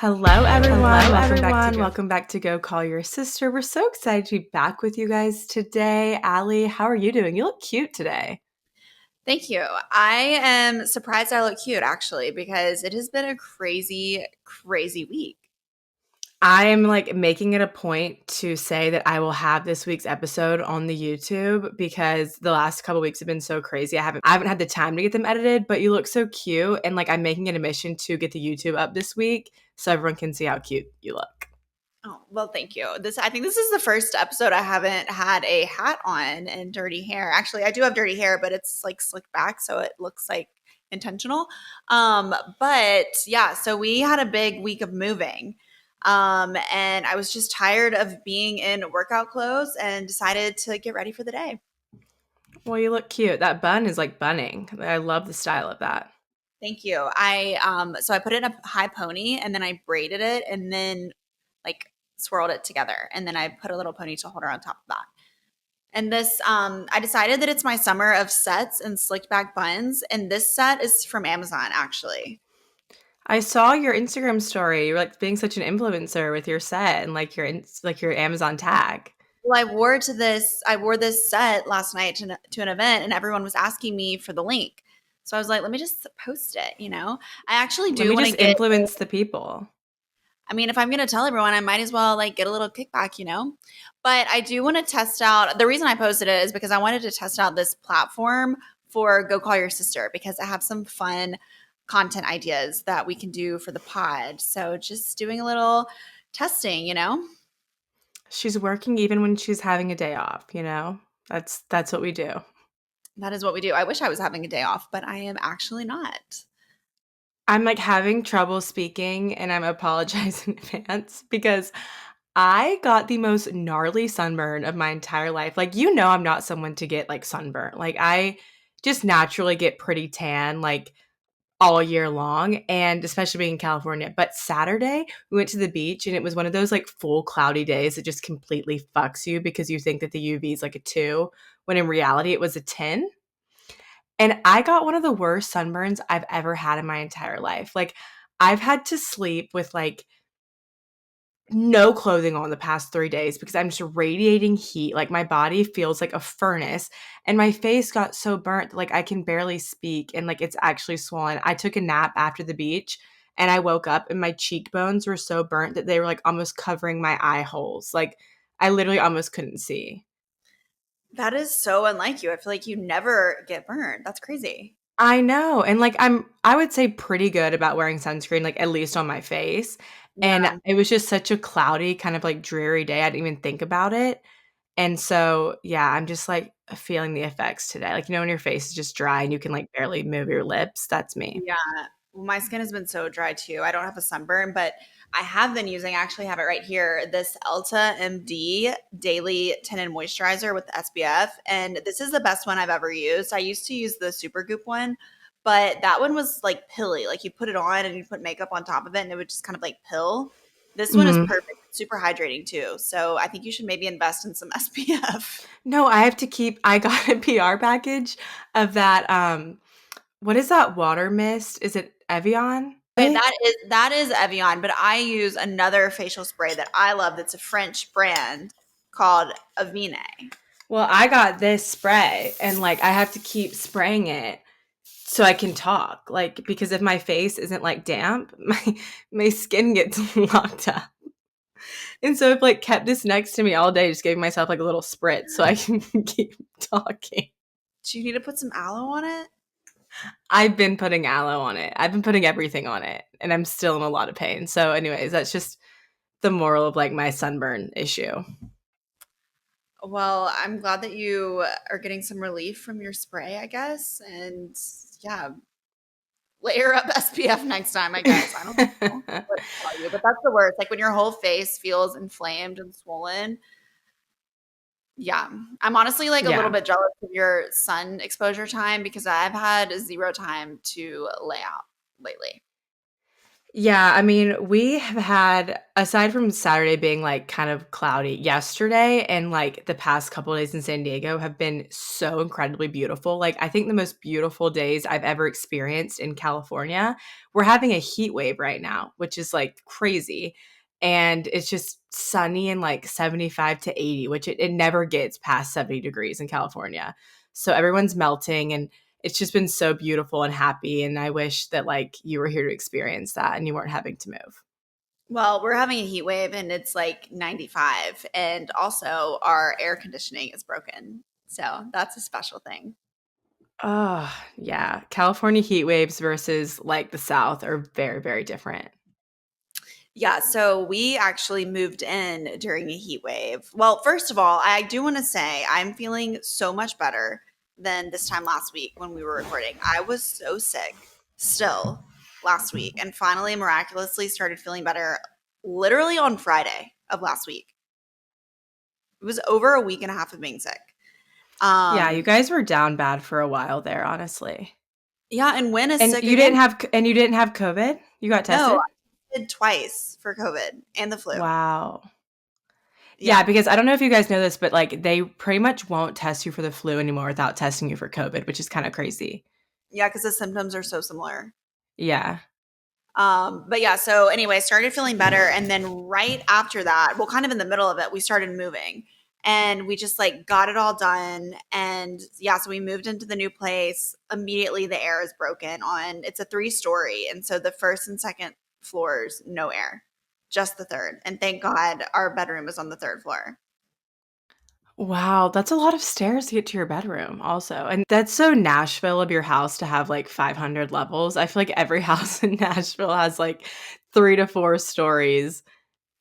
Hello, everyone. Hello, Welcome back to everyone. Go. Welcome back to Go Call Your Sister. We're so excited to be back with you guys today. Allie, how are you doing? You look cute today. Thank you. I am surprised I look cute actually because it has been a crazy, crazy week. I am like making it a point to say that I will have this week's episode on the YouTube because the last couple weeks have been so crazy. I haven't had the time to get them edited, but you look so cute and like I'm making it a mission to get the YouTube up this week so everyone can see how cute you look. Oh, well, thank you. I think this is the first episode I haven't had a hat on and dirty hair. Actually, I do have dirty hair, but it's like slicked back, so it looks like intentional. But yeah, so we had a big week of moving. And I was just tired of being in workout clothes and decided to get ready for the day. Well, you look cute. That bun is like bunning. I love the style of that. Thank you. I put it in a high pony and then I braided it and then like swirled it together and then I put a little ponytail holder on top of that. And I decided that it's my summer of sets and slicked back buns, and this set is from Amazon actually. I saw your Instagram story. You're like being such an influencer with your set and like your Amazon tag. Well, I wore this set last night to an event, and everyone was asking me for the link. So I was like, let me just post it. I actually Let do me want to just get. influence the people. I mean, if I'm going to tell everyone, I might as well like get a little kickback. But I do want to test out. The reason I posted it is because I wanted to test out this platform for Go Call Your Sister because I have some fun content ideas that we can do for the pod. So just doing a little testing. She's working even when she's having a day off, That's what we do. That is what we do. I wish I was having a day off, but I am actually not. I'm like having trouble speaking and I'm apologizing in advance because I got the most gnarly sunburn of my entire life. Like, I'm not someone to get like sunburn. Like, I just naturally get pretty tan. Like, all year long, and especially being in California. But Saturday, we went to the beach and it was one of those like full cloudy days that just completely fucks you because you think that the UV is like a 2 when in reality it was a 10. And I got one of the worst sunburns I've ever had in my entire life. Like I've had to sleep with like no clothing on the past 3 days because I'm just radiating heat. Like my body feels like a furnace and my face got so burnt that, like I can barely speak and like it's actually swollen. I took a nap after the beach and I woke up and my cheekbones were so burnt that they were like almost covering my eye holes. Like I literally almost couldn't see. That is so unlike you. I feel like you never get burned. That's crazy. I know. And like I would say pretty good about wearing sunscreen, like at least on my face. And Yeah. it was just such a cloudy, kind of like dreary day. I didn't even think about it. And so, yeah, I'm just like feeling the effects today. Like, when your face is just dry and you can like barely move your lips. That's me. Yeah. Well, my skin has been so dry too. I don't have a sunburn, but I have been using, I actually have it right here, this Elta MD Daily Tinted Moisturizer with SPF. And this is the best one I've ever used. I used to use the Supergoop one, but that one was like pilly. Like you put it on and you put makeup on top of it and it would just kind of like pill. This one is Mhm. perfect. It's super hydrating too. So I think you should maybe invest in some SPF. No, I got a PR package of that. What is that water mist? Is it Evian? Okay, that is Evian, but I use another facial spray that I love that's a French brand called Avene. Well, I got this spray and like I have to keep spraying it so I can talk. Like because if my face isn't like damp, my skin gets locked up. And so I've like kept this next to me all day, just giving myself like a little spritz so I can keep talking. Do you need to put some aloe on it? I've been putting aloe on it. I've been putting everything on it, and I'm still in a lot of pain. So, anyways, that's just the moral of like my sunburn issue. Well, I'm glad that you are getting some relief from your spray, I guess. And yeah, layer up SPF next time, I guess. I don't know what to tell you, but that's the worst. Like when your whole face feels inflamed and swollen. Yeah. I'm honestly like a little Yeah. bit jealous of your sun exposure time because I've had zero time to lay out lately. Yeah, I mean, we have had, aside from Saturday being like kind of cloudy, yesterday and like the past couple of days in San Diego have been so incredibly beautiful. Like, I think the most beautiful days I've ever experienced in California. We're having a heat wave right now, which is like crazy. And it's just sunny and like 75 to 80, which it never gets past 70 degrees in California. So everyone's melting, and it's just been so beautiful and happy, and I wish that like you were here to experience that and you weren't having to move. Well, we're having a heat wave and it's like 95, and also our air conditioning is broken. So that's a special thing. Oh, yeah. California heat waves versus like the South are very, very different. Yeah, so we actually moved in during a heat wave. Well, first of all, I do want to say I'm feeling so much better than this time last week when we were recording. I was so sick still last week and finally miraculously started feeling better literally on Friday of last week. It was over a week and a half of being sick. Yeah, you Um guys were down bad for a while there, honestly. yeah, and when is And sick you again? didn't have and you didn't have COVID? You got No, tested? I did twice for COVID and the flu. Wow. Yeah, Yeah. because I don't know if you guys know this, but like they pretty much won't test you for the flu anymore without testing you for COVID, which is kind of crazy. Yeah, because the symptoms are so similar. Yeah. But yeah, so anyway, I started feeling better. And then right after that, well, kind of in the middle of it, we started moving and we just like got it all done. And yeah, so we moved into the new place. Immediately the air is broken on it's a 3-story. And so the first and second floors, no air, just the third. And thank God our bedroom is on the third floor. Wow, that's a lot of stairs to get to your bedroom also, and that's so Nashville of your house to have, like, 500 levels. I feel like every house in Nashville has, like, 3 to 4 stories,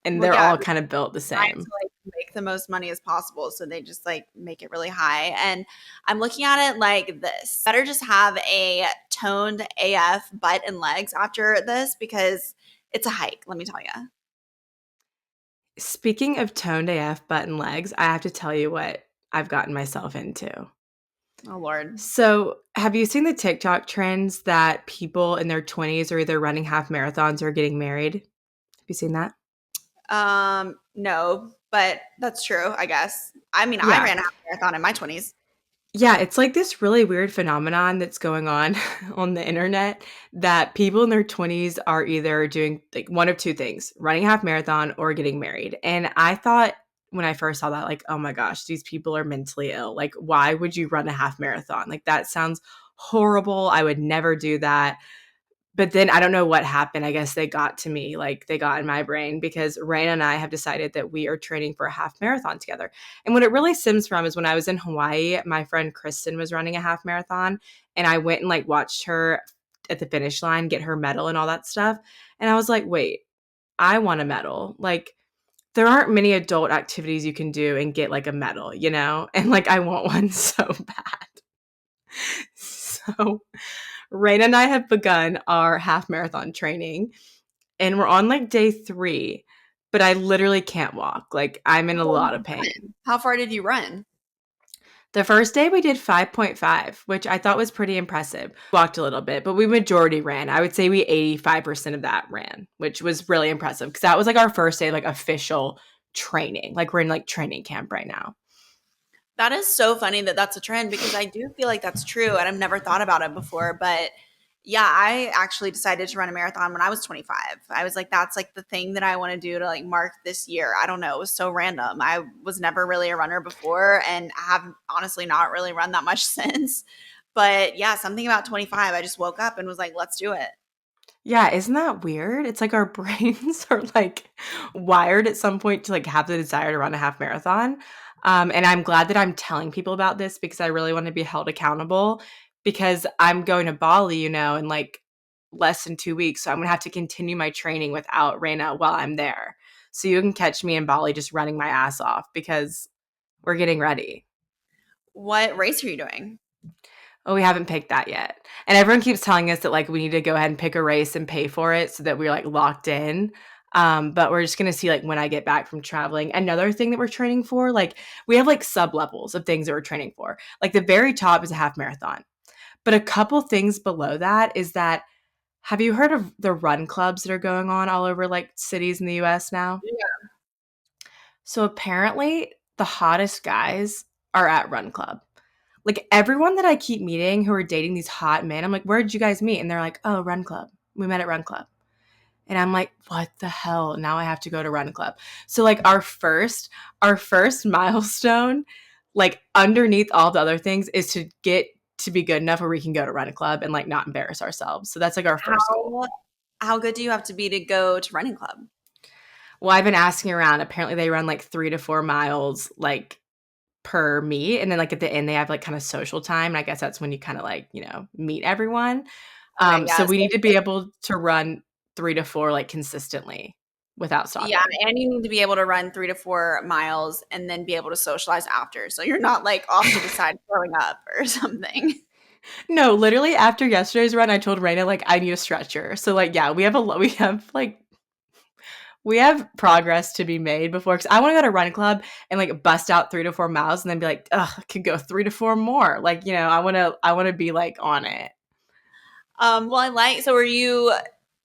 and Well, they're yeah, all kind of built the trying same. to like make the most money as possible. So they just like make it really high. And I'm looking at it like this. Better just have a toned AF butt and legs after this because it's a hike, let me tell you. Speaking of toned AF button legs, I have to tell you what I've gotten myself into. Oh Lord. So, have you seen the TikTok trends that people in their 20s are either running half marathons or getting married? Have you seen that? No, but that's true, I guess. I mean, I Yeah. ran a half marathon in my 20s. Yeah, it's like this really weird phenomenon that's going on on the internet that people in their 20s are either doing like one of two things, running a half marathon or getting married. And I thought when I first saw that, like, oh my gosh, these people are mentally ill. Like, why would you run a half marathon? Like, that sounds horrible. I would never do that. But then I don't know what happened. I guess they got to me, like they got in my brain because Raina and I have decided that we are training for a half marathon together. And what it really stems from is when I was in Hawaii, my friend Kristen was running a half marathon and I went and like watched her at the finish line get her medal and all that stuff. And I was like, wait, I want a medal. Like there aren't many adult activities you can do and get like a medal, you know? And like I want one so bad. So Raina and I have begun our half marathon training and we're on like day 3, but I literally can't walk. Like I'm in a How lot did of you pain. run? How far did you run? The first day we did 5.5, which I thought was pretty impressive. Walked a little bit, but we majority ran. I would say we 85% of that ran, which was really impressive because that was like our first day like official training. Like we're in like training camp right now. That is so funny that that's a trend because I do feel like that's true and I've never thought about it before. But yeah, I actually decided to run a marathon when I was 25. I was like, that's like the thing that I want to do to like mark this year. I don't know. It was so random. I was never really a runner before and have honestly not really run that much since. But yeah, something about 25, I just woke up and was like, let's do it. Yeah, isn't that weird? It's like our brains are like wired at some point to like have the desire to run a half marathon. And I'm glad that I'm telling people about this because I really want to be held accountable because I'm going to Bali, you know, in like less than 2 weeks. So I'm gonna have to continue my training without Reina while I'm there. So you can catch me in Bali just running my ass off because we're getting ready. What race are you doing? Oh, we haven't picked that yet. And everyone keeps telling us that like we need to go ahead and pick a race and pay for it so that we're like locked in. But we're just gonna see like when I get back from traveling. Another thing that we're training for, like we have like sub levels of things that we're training for. Like the very top is a half marathon. But a couple things below that is that Have you heard of the run clubs that are going on all over like cities in the US now? Yeah. So apparently the hottest guys are at run club. Like everyone that I keep meeting who are dating these hot men, I'm like, "Where did you guys meet?" And they're like, "Oh, run club. We met at run club." And I'm like, "What the hell? Now I have to go to run club." So like our first milestone, like underneath all the other things, is to get to be good enough where we can go to run club and like not embarrass ourselves. So that's like our first goal. How how good do you have to be to go to running club? Well, I've been asking around. Apparently they run like 3 to 4 miles like per meet. And then like at the end they have like kind of social time. And I guess that's when you kind of like, meet everyone. Okay, So yeah. we need to be able to run 3 to 4 like consistently without Yeah, stopping. and you need to be able to run 3 to 4 miles and then be able to socialize after, so you're not, like, off to the side throwing up or something. No, literally after yesterday's run, I told Raina like I need a stretcher. So like yeah, we have progress to be made before because I want to go to run club and like bust out 3 to 4 miles and then be like, ugh, I could go 3 to 4 more. Like, I want to be like on it. Well, I like so are you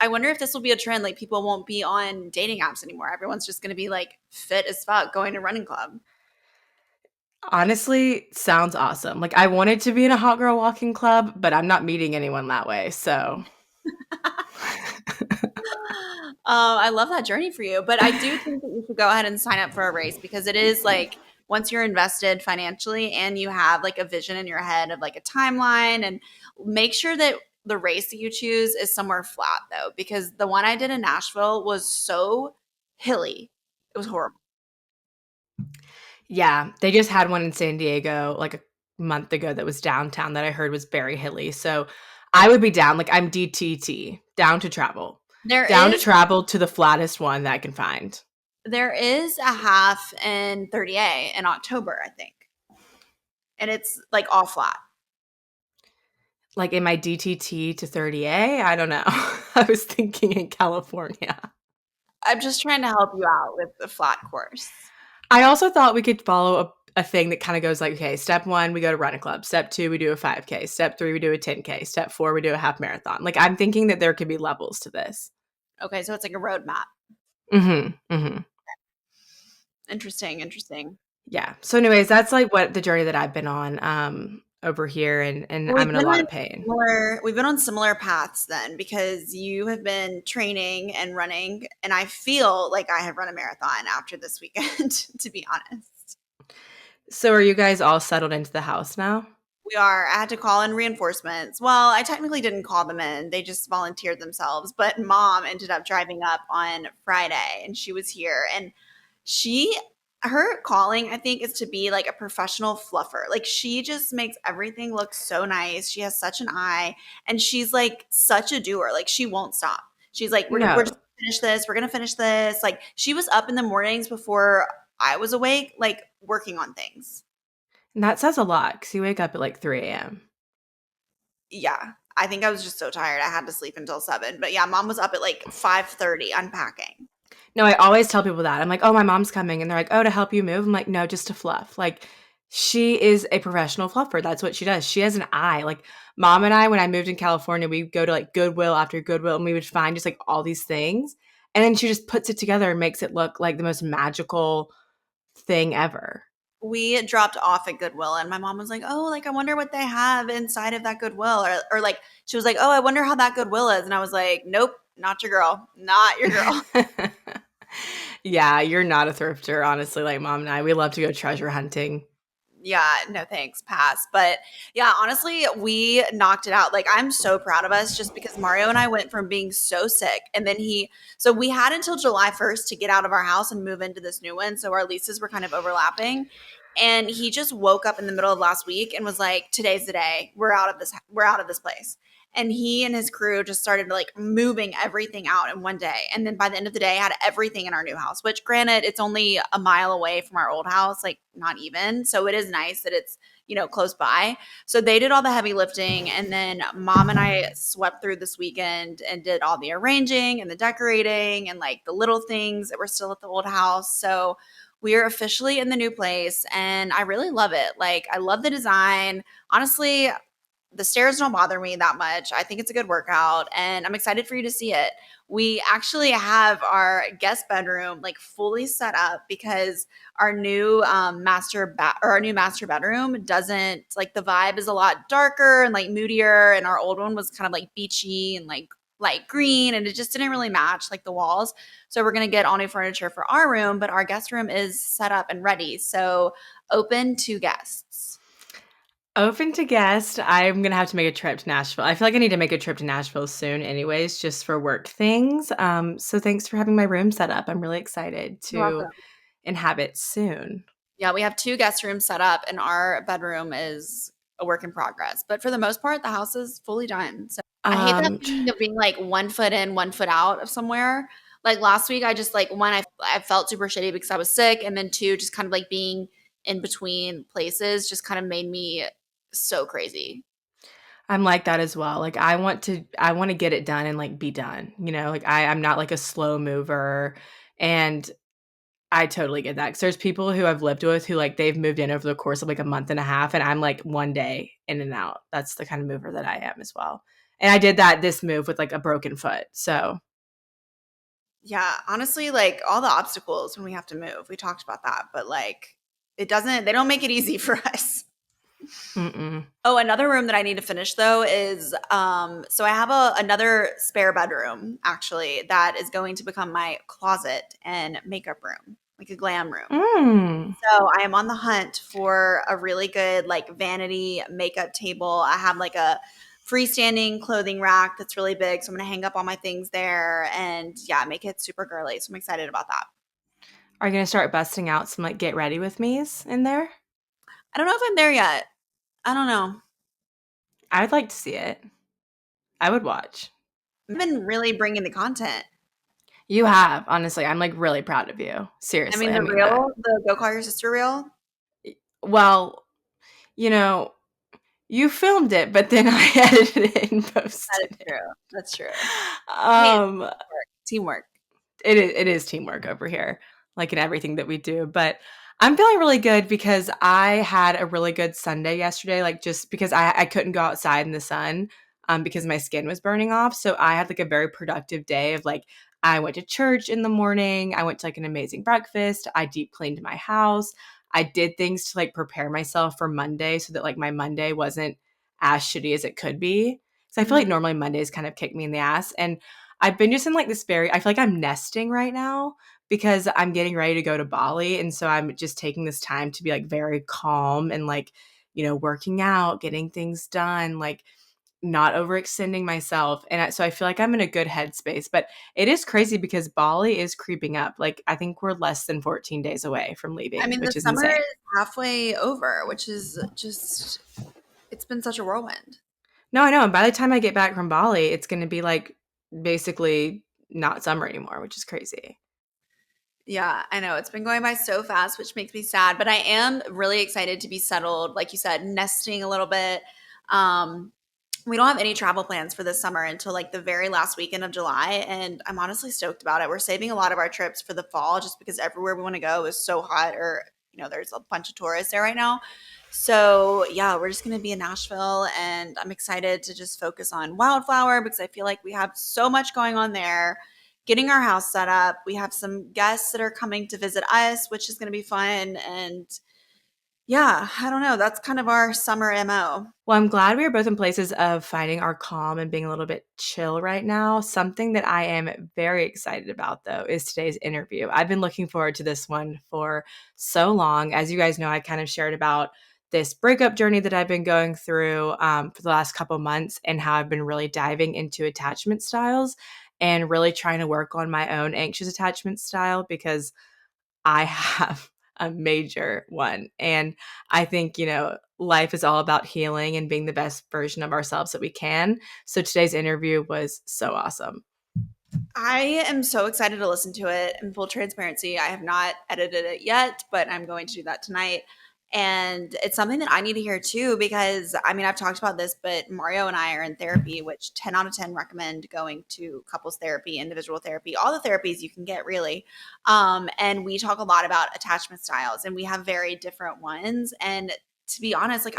I wonder if this will be a trend, like, people won't be on dating apps anymore, everyone's just gonna be, like, fit as fuck going to running club. Honestly, sounds awesome. Like I wanted to be in a hot girl walking club, but I'm not meeting anyone that way. So I love that journey for you, but I do think that you should go ahead and sign up for a race because it is like once you're invested financially and you have like a vision in your head of like a timeline and make sure that the race that you choose is somewhere flat though because the one I did in Nashville was so hilly. It was horrible. yeah, they just had one in San Diego like a month ago that was downtown that I heard was very hilly. So I would be down. Like I'm DTT, down to travel. There Down to is travel to the flattest one that I can find. there is a half in 30A in October, I think. And it's like all flat. Like in my DTT to 30A, I don't know. I was thinking in California. I'm just trying to help you out with the flat course. I also thought we could follow a thing that kind of goes like, okay, step one, we go to run a club. Step two, we do a 5K. Step three, we do a 10K. Step four, we do a half marathon. Like I'm thinking that there could be levels to this. Okay, so it's like a roadmap. Mm-hmm. Mm-hmm. Interesting, interesting. Yeah. So, anyways, that's like what the journey that I've been on over here, and Well, I'm in a lot of pain. we've been on similar paths then because you have been training and running, and I feel like I have run a marathon after this weekend, to be honest. So, are you guys all settled into the house now? We are. I had to call in reinforcements. Well, I technically didn't call them in. They just volunteered themselves. But mom ended up driving up on Friday and she was here. And she, her calling, I think, is to be like a professional fluffer. Like she just makes everything look so nice. She has such an eye and she's like such a doer. Like she won't stop. She's like, we're just No. gonna finish this. We're going to finish this. Like she was up in the mornings before I was awake, like working on things. And that says a lot because you wake up at like 3 a.m. Yeah. I think I was just so tired. I had to sleep until 7. But yeah, mom was up at like 5:30 unpacking. No, I always tell people that. I'm like, oh, my mom's coming. And they're like, oh, to help you move? I'm like, no, just to fluff. Like, she is a professional fluffer. That's what she does. She has an eye. Like, mom and I, when I moved in California, we'd go to like Goodwill after Goodwill and we would find just like all these things. And then she just puts it together and makes it look like the most magical thing ever. We dropped off at Goodwill and my mom was like, "Oh, like I wonder what they have inside of that Goodwill." Or like she was like, "Oh, I wonder how that Goodwill is." And I was like, "Nope, not your girl. Not your girl." Yeah, you're not a thrifter, honestly. Like mom and I, we love to go treasure hunting. Yeah, no thanks, pass. But yeah, honestly, we knocked it out. Like I'm so proud of us just because Mario and I went from being so sick and then so we had until July 1st to get out of our house and move into this new one. So our leases were kind of overlapping. And he just woke up in the middle of last week and was like, "Today's the day. We're out of this place." And he and his crew just started like moving everything out in one day. And then by the end of the day, had everything in our new house, which granted, it's only a mile away from our old house, like not even. So it is nice that it's, close by. So they did all the heavy lifting. And then mom and I swept through this weekend and did all the arranging and the decorating and like the little things that were still at the old house. So we are officially in the new place and I really love it. Like, I love the design. Honestly, the stairs don't bother me that much. I think it's a good workout, and I'm excited for you to see it. We actually have our guest bedroom like fully set up because our new our new master bedroom doesn't like the vibe is a lot darker and like moodier, and our old one was kind of like beachy and like light green, and it just didn't really match like the walls. So we're gonna get all new furniture for our room, but our guest room is set up and ready. So open to guests. Open to guest. I'm gonna have to make a trip to Nashville. I feel like I need to make a trip to Nashville soon, anyways, just for work things. So thanks for having my room set up. I'm really excited You're to welcome. inhabit soon. Yeah, we have two guest rooms set up, and our bedroom is a work in progress. But for the most part, the house is fully done. So I hate that Um, feeling of being like 1 foot in, 1 foot out of somewhere. Like last week, I just like one, I felt super shitty because I was sick, and then two, just kind of like being in between places just kind of made me so crazy. I'm like that as well. Like I want to get it done and like be done. Like I'm not like a slow mover, and I totally get that. Because there's people who I've lived with who like they've moved in over the course of like a month and a half, and I'm like one day in and out. That's the kind of mover that I am as well. And I did this move with like a broken foot. So, Yeah, honestly, like all the obstacles when we have to move, we talked about that, but like they don't make it easy for us. mm-mm. Oh, another room that I need to finish though is so I have another spare bedroom actually that is going to become my closet and makeup room, like a glam room. Mm. So I am on the hunt for a really good like vanity makeup table. I have like a freestanding clothing rack that's really big, so I'm gonna hang up all my things there and yeah, make it super girly. So I'm excited about that. Are you gonna start busting out some like get ready with me's in there? I don't know if I'm there yet. I don't know. I would like to see it. I would watch. I've been really bringing the content. You have, honestly. I'm like really proud of you. I Seriously, mean, I the mean that. reel, the Go Call Your Sister reel. Well, you know, you filmed it, but then I edited it and That posted is it. true. That's true. Hey, it's Um, teamwork. Teamwork. it is teamwork over here, like in everything that we do. But I'm feeling really good because I had a really good Sunday yesterday, like just because I couldn't go outside in the sun because my skin was burning off. So I had like a very productive day of like I went to church in the morning, I went to like an amazing breakfast, I deep cleaned my house. I did things to like prepare myself for Monday so that like my Monday wasn't as shitty as it could be. So I feel like Mhm. normally Mondays kind of kick me in the ass. And I've been just in like this I feel like I'm nesting right now because I'm getting ready to go to Bali. And so I'm just taking this time to be like very calm and like, working out, getting things done, like not overextending myself. And so I feel like I'm in a good headspace. But it is crazy because Bali is creeping up. Like I think we're less than 14 days away from I leaving, mean, the which is summer insane. is halfway over, which is just, it's been such a whirlwind. No, I know. And by the time I get back from Bali, it's going to be like basically not summer anymore, which is crazy. Yeah, I know. It's been going by so fast, which makes me sad, but I am really excited to be settled. Like you said, nesting a little bit. Um, we don't have any travel plans for this summer until like the very last weekend of July. And I'm honestly stoked about it. We're saving a lot of our trips for the fall just because everywhere we want to go is so hot or, there's a bunch of tourists there right now. So yeah, we're just going to be in Nashville and I'm excited to just focus on Wildflower because I feel like we have so much going on there. Getting our house set up. We have some guests that are coming to visit us, which is going to be fun. And yeah, I don't know. That's kind of our summer MO. Well, I'm glad we are both in places of finding our calm and being a little bit chill right now. Something that I am very excited about, though, is today's interview. I've been looking forward to this one for so long. As you guys know, I kind of shared about this breakup journey that I've been going through for the last couple months and how I've been really diving into attachment styles and really trying to work on my own anxious attachment style because I have a major one. And I think, life is all about healing and being the best version of ourselves that we can. So today's interview was so awesome. I am so excited to listen to it. In full transparency, I have not edited it yet, but I'm going to do that tonight. And it's something that I need to hear too, because I mean, I've talked about this, but Mario and I are in therapy, which 10 out of 10 recommend going to couples therapy, individual therapy, all the therapies you can get, really. And we talk a lot about attachment styles, and we have very different ones. And to be honest, like,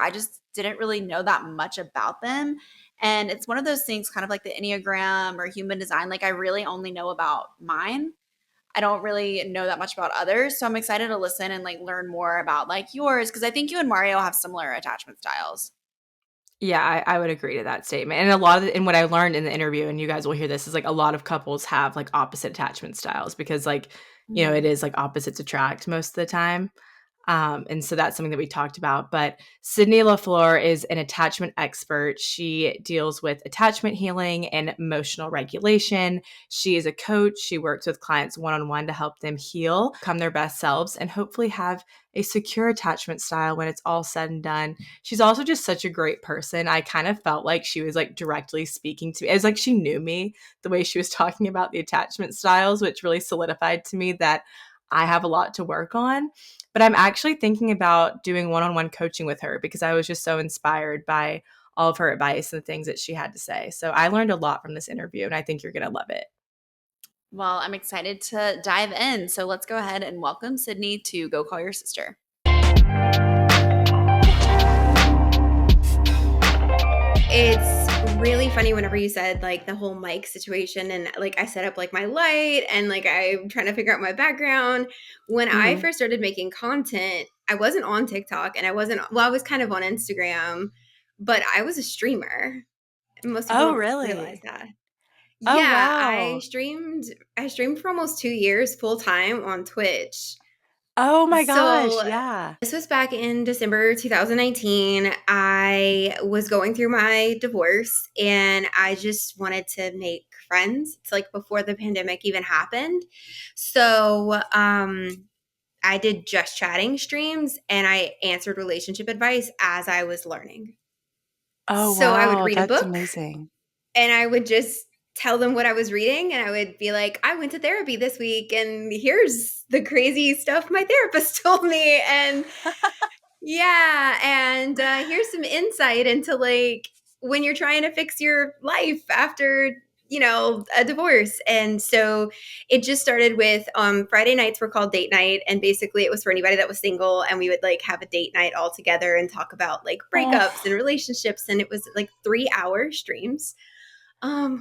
didn't really know that much about them. And it's one of those things, kind of like the Enneagram or human design. Like, I really only know about mine. I don't really know that much about others. So I'm excited to listen and like learn more about like yours, because I think you and Mario have similar attachment styles. Yeah, I would agree to that statement. And a lot of and what I learned in the interview, and you guys will hear this, is like a lot of couples have like opposite attachment styles because like, it Mm. is like opposites attract most of the time. And so that's something that we talked about. But Sydney Lafleur is an attachment expert. She deals with attachment healing and emotional regulation. She is a coach. She works with clients one on one to help them heal, become their best selves, and hopefully have a secure attachment style when it's all said and done. She's also just such a great person. I kind of felt like she was like directly speaking to me. It was like she knew me the way she was talking about the attachment styles, which really solidified to me that I have a lot to work on. But I'm actually thinking about doing one on one coaching with her because I was just so inspired by all of her advice and the things that she had to say. So I learned a lot from this interview, and I think you're going to love it. Well, I'm excited to dive in. So let's go ahead and welcome Sydney to Go Call Your Sister. It's really funny whenever you said like the whole mic situation and like I set up like my light and like I'm trying to figure out my background. When I Mm-hmm. first started making content, I wasn't on TikTok and I was kind of on Instagram, but I was a streamer. Most people Oh, don't realize really? that. Oh, Yeah, wow. I streamed for almost 2 years full time on Twitch. Oh my gosh. So Yeah. this was back in December 2019. I was going through my divorce and I just wanted to make friends. It's like before the pandemic even happened. So, I did just chatting streams and I answered relationship advice as I was learning. Oh, So I would wow. read a That's book amazing. and I would just tell them what I was reading and I would be like, I went to therapy this week and here's the crazy stuff my therapist told me. And yeah, and here's some insight into like when you're trying to fix your life after a divorce. And so it just started with Friday nights were called date night, and basically it was for anybody that was single, and we would like have a date night all together and talk about like breakups and Oh, relationships, and it was like 3 hour streams,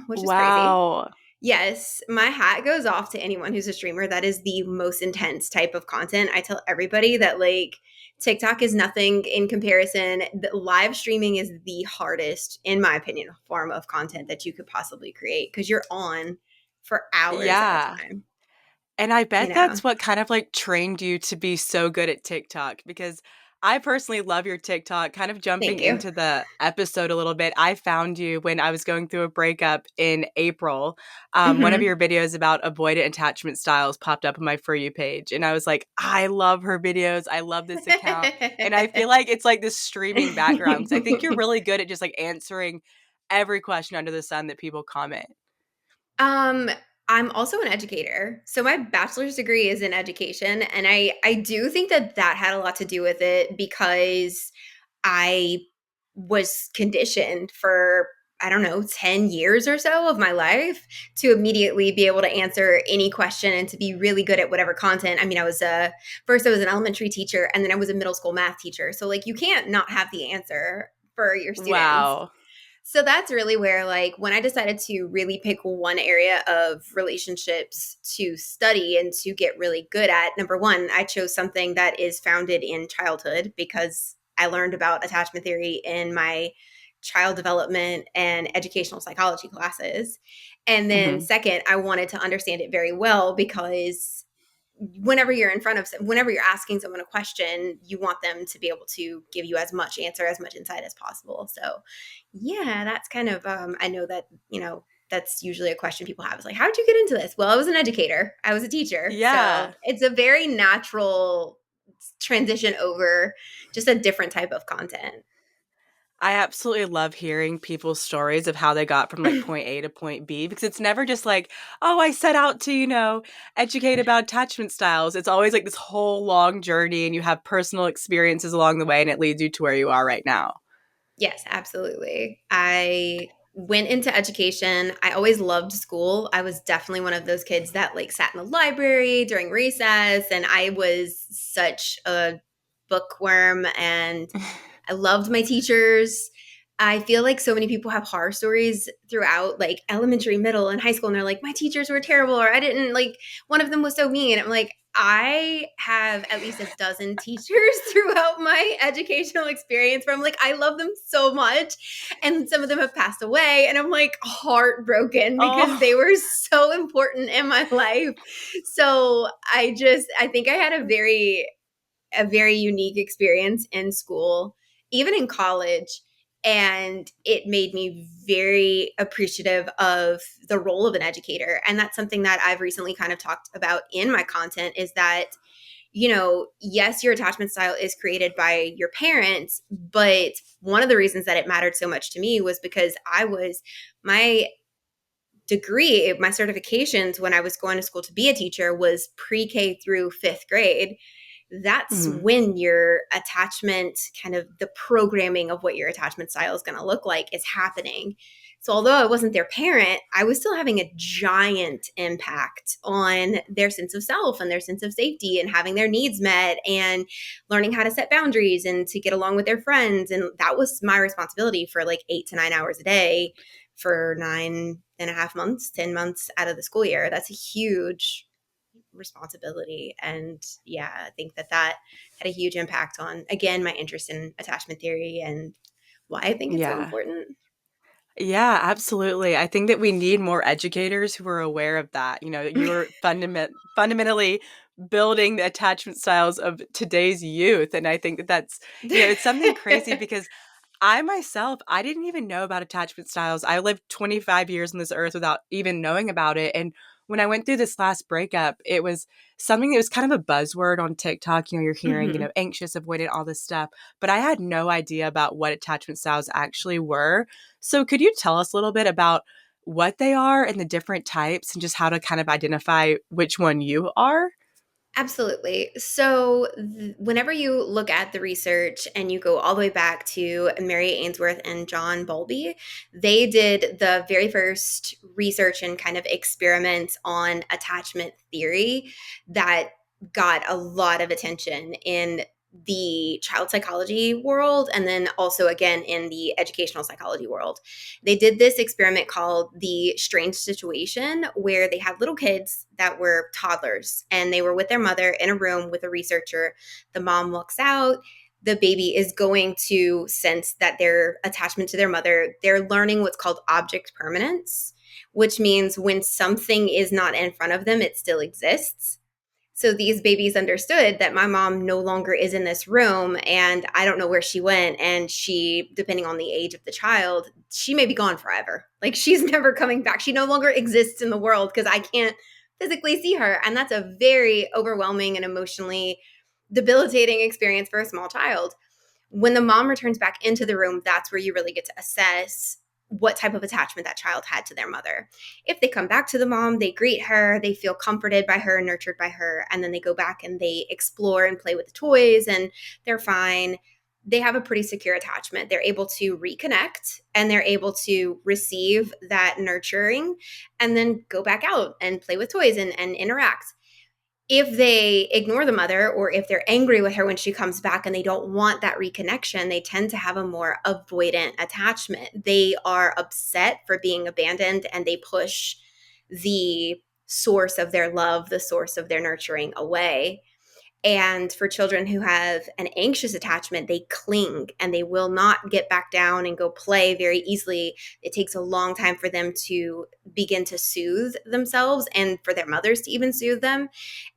which is crazy. wow. Yes, my hat goes off to anyone who's a streamer. That is the most intense type of content. I tell everybody that like TikTok is nothing in comparison. The live streaming is the hardest, in my opinion, form of content that you could possibly create because you're on for hours at a Yeah. time, And I you bet know. that's what kind of like trained you to be so good at TikTok because I personally love your TikTok. Kind of jumping Thank you. into the episode a little bit, I found you when I was going through a breakup in April. One of Hmm. your videos about avoidant attachment styles popped up on my For You page. And I was like, I love her videos. I love this account. And I feel like it's like this streaming background because I think you're really good at just like answering every question under the sun that people comment. Um, I'm also an educator. So my bachelor's degree is in education, and I do think that that had a lot to do with it because I was conditioned for I don't know, 10 years or so of my life to immediately be able to answer any question and to be really good at whatever content. I mean, first I was an elementary teacher and then I was a middle school math teacher. So like you can't not have the answer for your students. Wow. So that's really where, like, when I decided to really pick one area of relationships to study and to get really good at, number one, I chose something that is founded in childhood because I learned about attachment theory in my child development and educational psychology classes. And then, Hmm. second, I wanted to understand it very well because whenever you're asking someone a question, you want them to be able to give you as much answer, as much insight as possible. So yeah, that's kind of I know that, that's usually a question people have is like, how did you get into this? Well, I was an educator. I was a teacher. So Yeah. it's a very natural transition over just a different type of content. I absolutely love hearing people's stories of how they got from like point A to point B because it's never just like, oh, I set out to, educate about attachment styles. It's always like this whole long journey and you have personal experiences along the way and it leads you to where you are right now. Yes, absolutely. I went into education. I always loved school. I was definitely one of those kids that like sat in the library during recess, and I was such a bookworm and I loved my teachers. I feel like so many people have horror stories throughout like elementary, middle, and high school. And they're like, my teachers were terrible, or I didn't like, one of them was so mean. I'm like, I have at least a dozen teachers throughout my educational experience where I'm like, I love them so much. And some of them have passed away. And I'm like heartbroken because they Oh, were so important in my life. So I think I had a very unique experience in school, even in college. And it made me very appreciative of the role of an educator. And that's something that I've recently kind of talked about in my content is that, yes, your attachment style is created by your parents, but one of the reasons that it mattered so much to me was because my degree, my certifications when I was going to school to be a teacher was pre-K through fifth grade. That's mhm. when your attachment, kind of the programming of what your attachment style is going to look like, is happening. So, although I wasn't their parent, I was still having a giant impact on their sense of self and their sense of safety and having their needs met and learning how to set boundaries and to get along with their friends. And that was my responsibility for like 8 to 9 hours a day for 9.5 months, 10 months out of the school year. That's a huge responsibility. And yeah, I think that had a huge impact on, again, my interest in attachment theory and why I think it's so Yeah. important. Yeah, absolutely. I think that we need more educators who are aware of that. You're fundamentally building the attachment styles of today's youth. And I think that it's something crazy because I didn't even know about attachment styles. I lived 25 years on this earth without even knowing about it. And when I went through this last breakup, it was something that was kind of a buzzword on TikTok. You're hearing, Mhm. anxious, avoidant, all this stuff. But I had no idea about what attachment styles actually were. So could you tell us a little bit about what they are and the different types and just how to kind of identify which one you are? Absolutely. So, whenever you look at the research and you go all the way back to Mary Ainsworth and John Bowlby, they did the very first research and kind of experiments on attachment theory that got a lot of attention in the child psychology world and then also again in the educational psychology world. They did this experiment called the strange situation, where they had little kids that were toddlers and they were with their mother in a room with a researcher. The mom looks out. The baby is going to sense that their attachment to their mother, they're learning what's called object permanence, which means when something is not in front of them, it still exists. So these babies understood that my mom no longer is in this room and I don't know where she went. And she, depending on the age of the child, she may be gone forever. Like she's never coming back. She no longer exists in the world because I can't physically see her. And that's a very overwhelming and emotionally debilitating experience for a small child. When the mom returns back into the room, that's where you really get to assess what type of attachment that child had to their mother. If they come back to the mom, they greet her, they feel comforted by her, nurtured by her, and then they go back and they explore and play with the toys and they're fine. They have a pretty secure attachment. They're able to reconnect and they're able to receive that nurturing and then go back out and play with toys and interact. If they ignore the mother or if they're angry with her when she comes back and they don't want that reconnection, they tend to have a more avoidant attachment. They are upset for being abandoned and they push the source of their love, the source of their nurturing away. And for children who have an anxious attachment, they cling and they will not get back down and go play very easily. It takes a long time for them to begin to soothe themselves and for their mothers to even soothe them.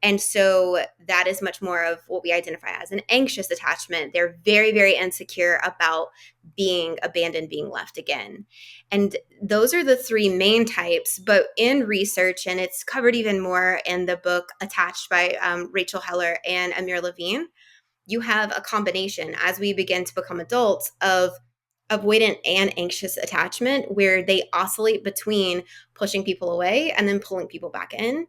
And so that is much more of what we identify as an anxious attachment. They're very, very insecure about being abandoned, being left again. And those are the three main types. But in research, and it's covered even more in the book Attached by Rachel Heller and Amir Levine, you have a combination as we begin to become adults of avoidant and anxious attachment where they oscillate between pushing people away and then pulling people back in.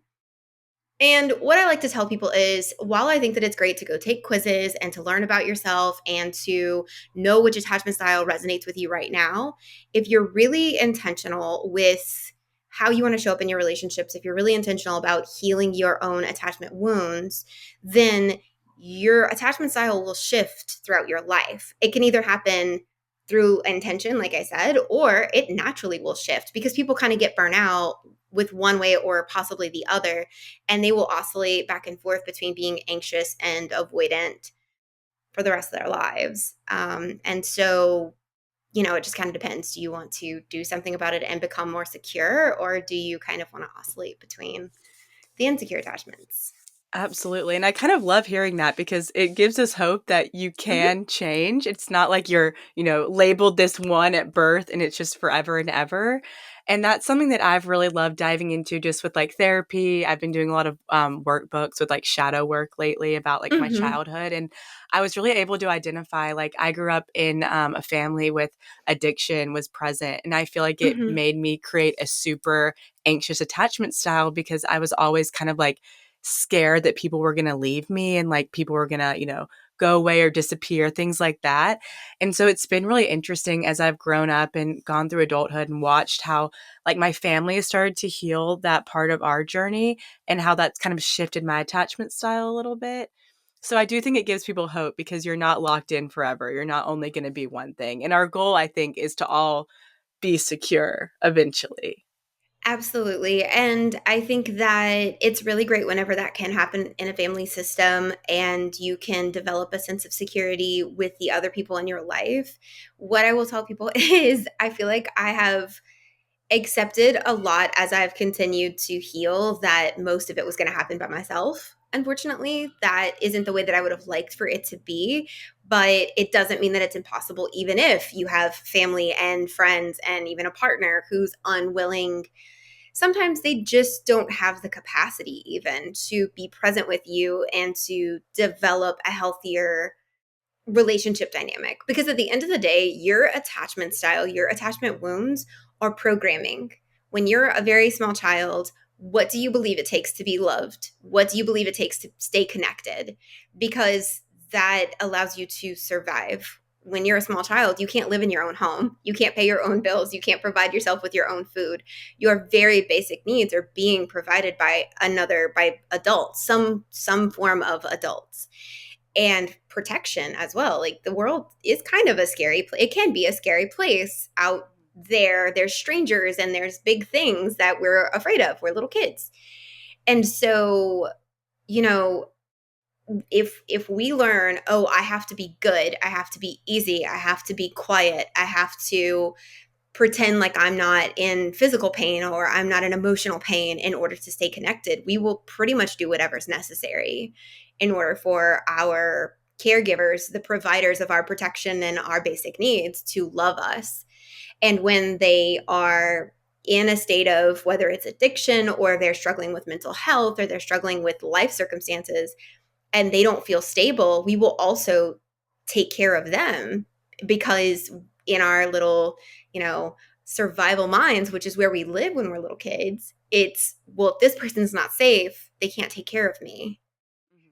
And what I like to tell people is while I think that it's great to go take quizzes and to learn about yourself and to know which attachment style resonates with you right now, if you're really intentional with how you want to show up in your relationships, if you're really intentional about healing your own attachment wounds, then your attachment style will shift throughout your life. It can either happen through intention, like I said, or it naturally will shift because people kind of get burnt out with one way or possibly the other, and they will oscillate back and forth between being anxious and avoidant for the rest of their lives. And so, it just kind of depends. Do you want to do something about it and become more secure, or do you kind of want to oscillate between the insecure attachments? Absolutely. And I kind of love hearing that because it gives us hope that you Mhm. can change. It's not like you're, labeled this one at birth and it's just forever and ever. And that's something that I've really loved diving into just with like therapy. I've been doing a lot of workbooks with like shadow work lately about like my Mhm. childhood. And I was really able to identify like I grew up in a family with addiction was present. And I feel like it Mhm. made me create a super anxious attachment style because I was always kind of like, scared that people were going to leave me and like people were going to, go away or disappear, things like that. And so it's been really interesting as I've grown up and gone through adulthood and watched how like my family has started to heal that part of our journey and how that's kind of shifted my attachment style a little bit. So I do think it gives people hope because you're not locked in forever. You're not only going to be one thing. And our goal, I think, is to all be secure eventually. Absolutely. And I think that it's really great whenever that can happen in a family system and you can develop a sense of security with the other people in your life. What I will tell people is I feel like I have accepted a lot as I've continued to heal that most of it was going to happen by myself. Unfortunately, that isn't the way that I would have liked for it to be, but it doesn't mean that it's impossible, even if you have family and friends and even a partner who's unwilling. Sometimes they just don't have the capacity even to be present with you and to develop a healthier relationship dynamic. Because at the end of the day, your attachment style, your attachment wounds are programming. When you're a very small child, what do you believe it takes to be loved? What do you believe it takes to stay connected? Because that allows you to survive. When you're a small child, you can't live in your own home. You can't pay your own bills. You can't provide yourself with your own food. Your very basic needs are being provided by adults, some form of adults, and protection as well. Like the world is kind of a it can be a scary place out there. There's strangers and there's big things that we're afraid of. We're little kids. And so, you know, if we learn, oh, I have to be good, I have to be easy, I have to be quiet, I have to pretend like I'm not in physical pain or I'm not in emotional pain in order to stay connected, we will pretty much do whatever's necessary in order for our caregivers, the providers of our protection and our basic needs, to love us. And when they are in a state of whether it's addiction or they're struggling with mental health or they're struggling with life circumstances and they don't feel stable, we will also take care of them because in our little, you know, survival minds, which is where we live when we're little kids, it's, well, if this person's not safe, they can't take care of me.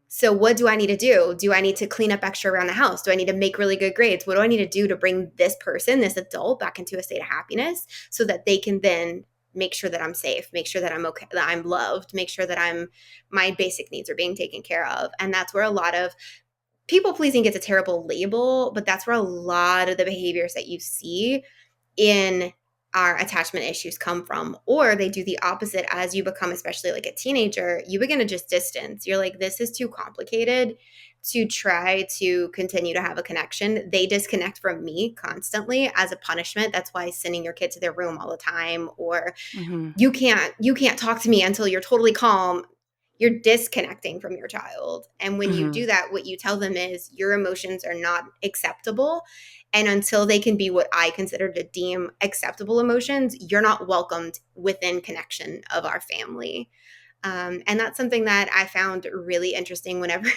So what do I need to do? Do I need to clean up extra around the house? Do I need to make really good grades? What do I need to do to bring this person, this adult, back into a state of happiness so that they can then make sure that I'm safe, make sure that I'm okay, that I'm loved, make sure that my basic needs are being taken care of. And that's where a lot of people pleasing gets a terrible label, but that's where a lot of the behaviors that you see in our attachment issues come from. Or they do the opposite as you become, especially like a teenager, you begin to just distance. You're like, this is too complicated to try to continue to have a connection. They disconnect from me constantly as a punishment. That's why sending your kid to their room all the time, or Hmm. you can't talk to me until you're totally calm. You're disconnecting from your child. And when you Hmm. do that, what you tell them is your emotions are not acceptable. And until they can be what I consider to deem acceptable emotions, you're not welcomed within connection of our family. And that's something that I found really interesting whenever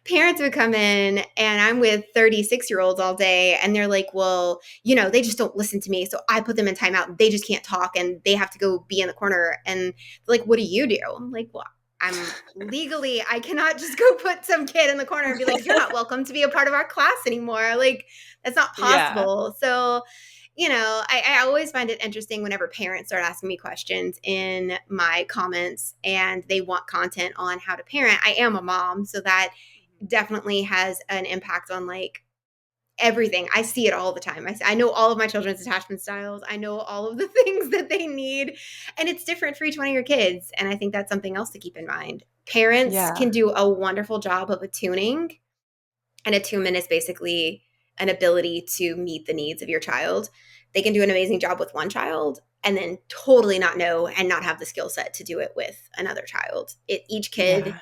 parents would come in and I'm with 36-year-olds all day and they're like, well, they just don't listen to me. So I put them in timeout. They just can't talk and they have to go be in the corner. And they're like, what do you do? I'm like, well, I cannot just go put some kid in the corner and be like, you're not welcome to be a part of our class anymore. Like, that's not Yeah. possible. So, I always find it interesting whenever parents start asking me questions in my comments and they want content on how to parent. I am a mom, so that definitely has an impact on like everything. I see it all the time. I know all of my children's attachment styles. I know all of the things that they need. And it's different for each one of your kids. And I think that's something else to keep in mind. Parents Yeah. can do a wonderful job of attuning. And attunement is basically an ability to meet the needs of your child. They can do an amazing job with one child and then totally not know and not have the skill set to do it with another child. Each kid Yeah.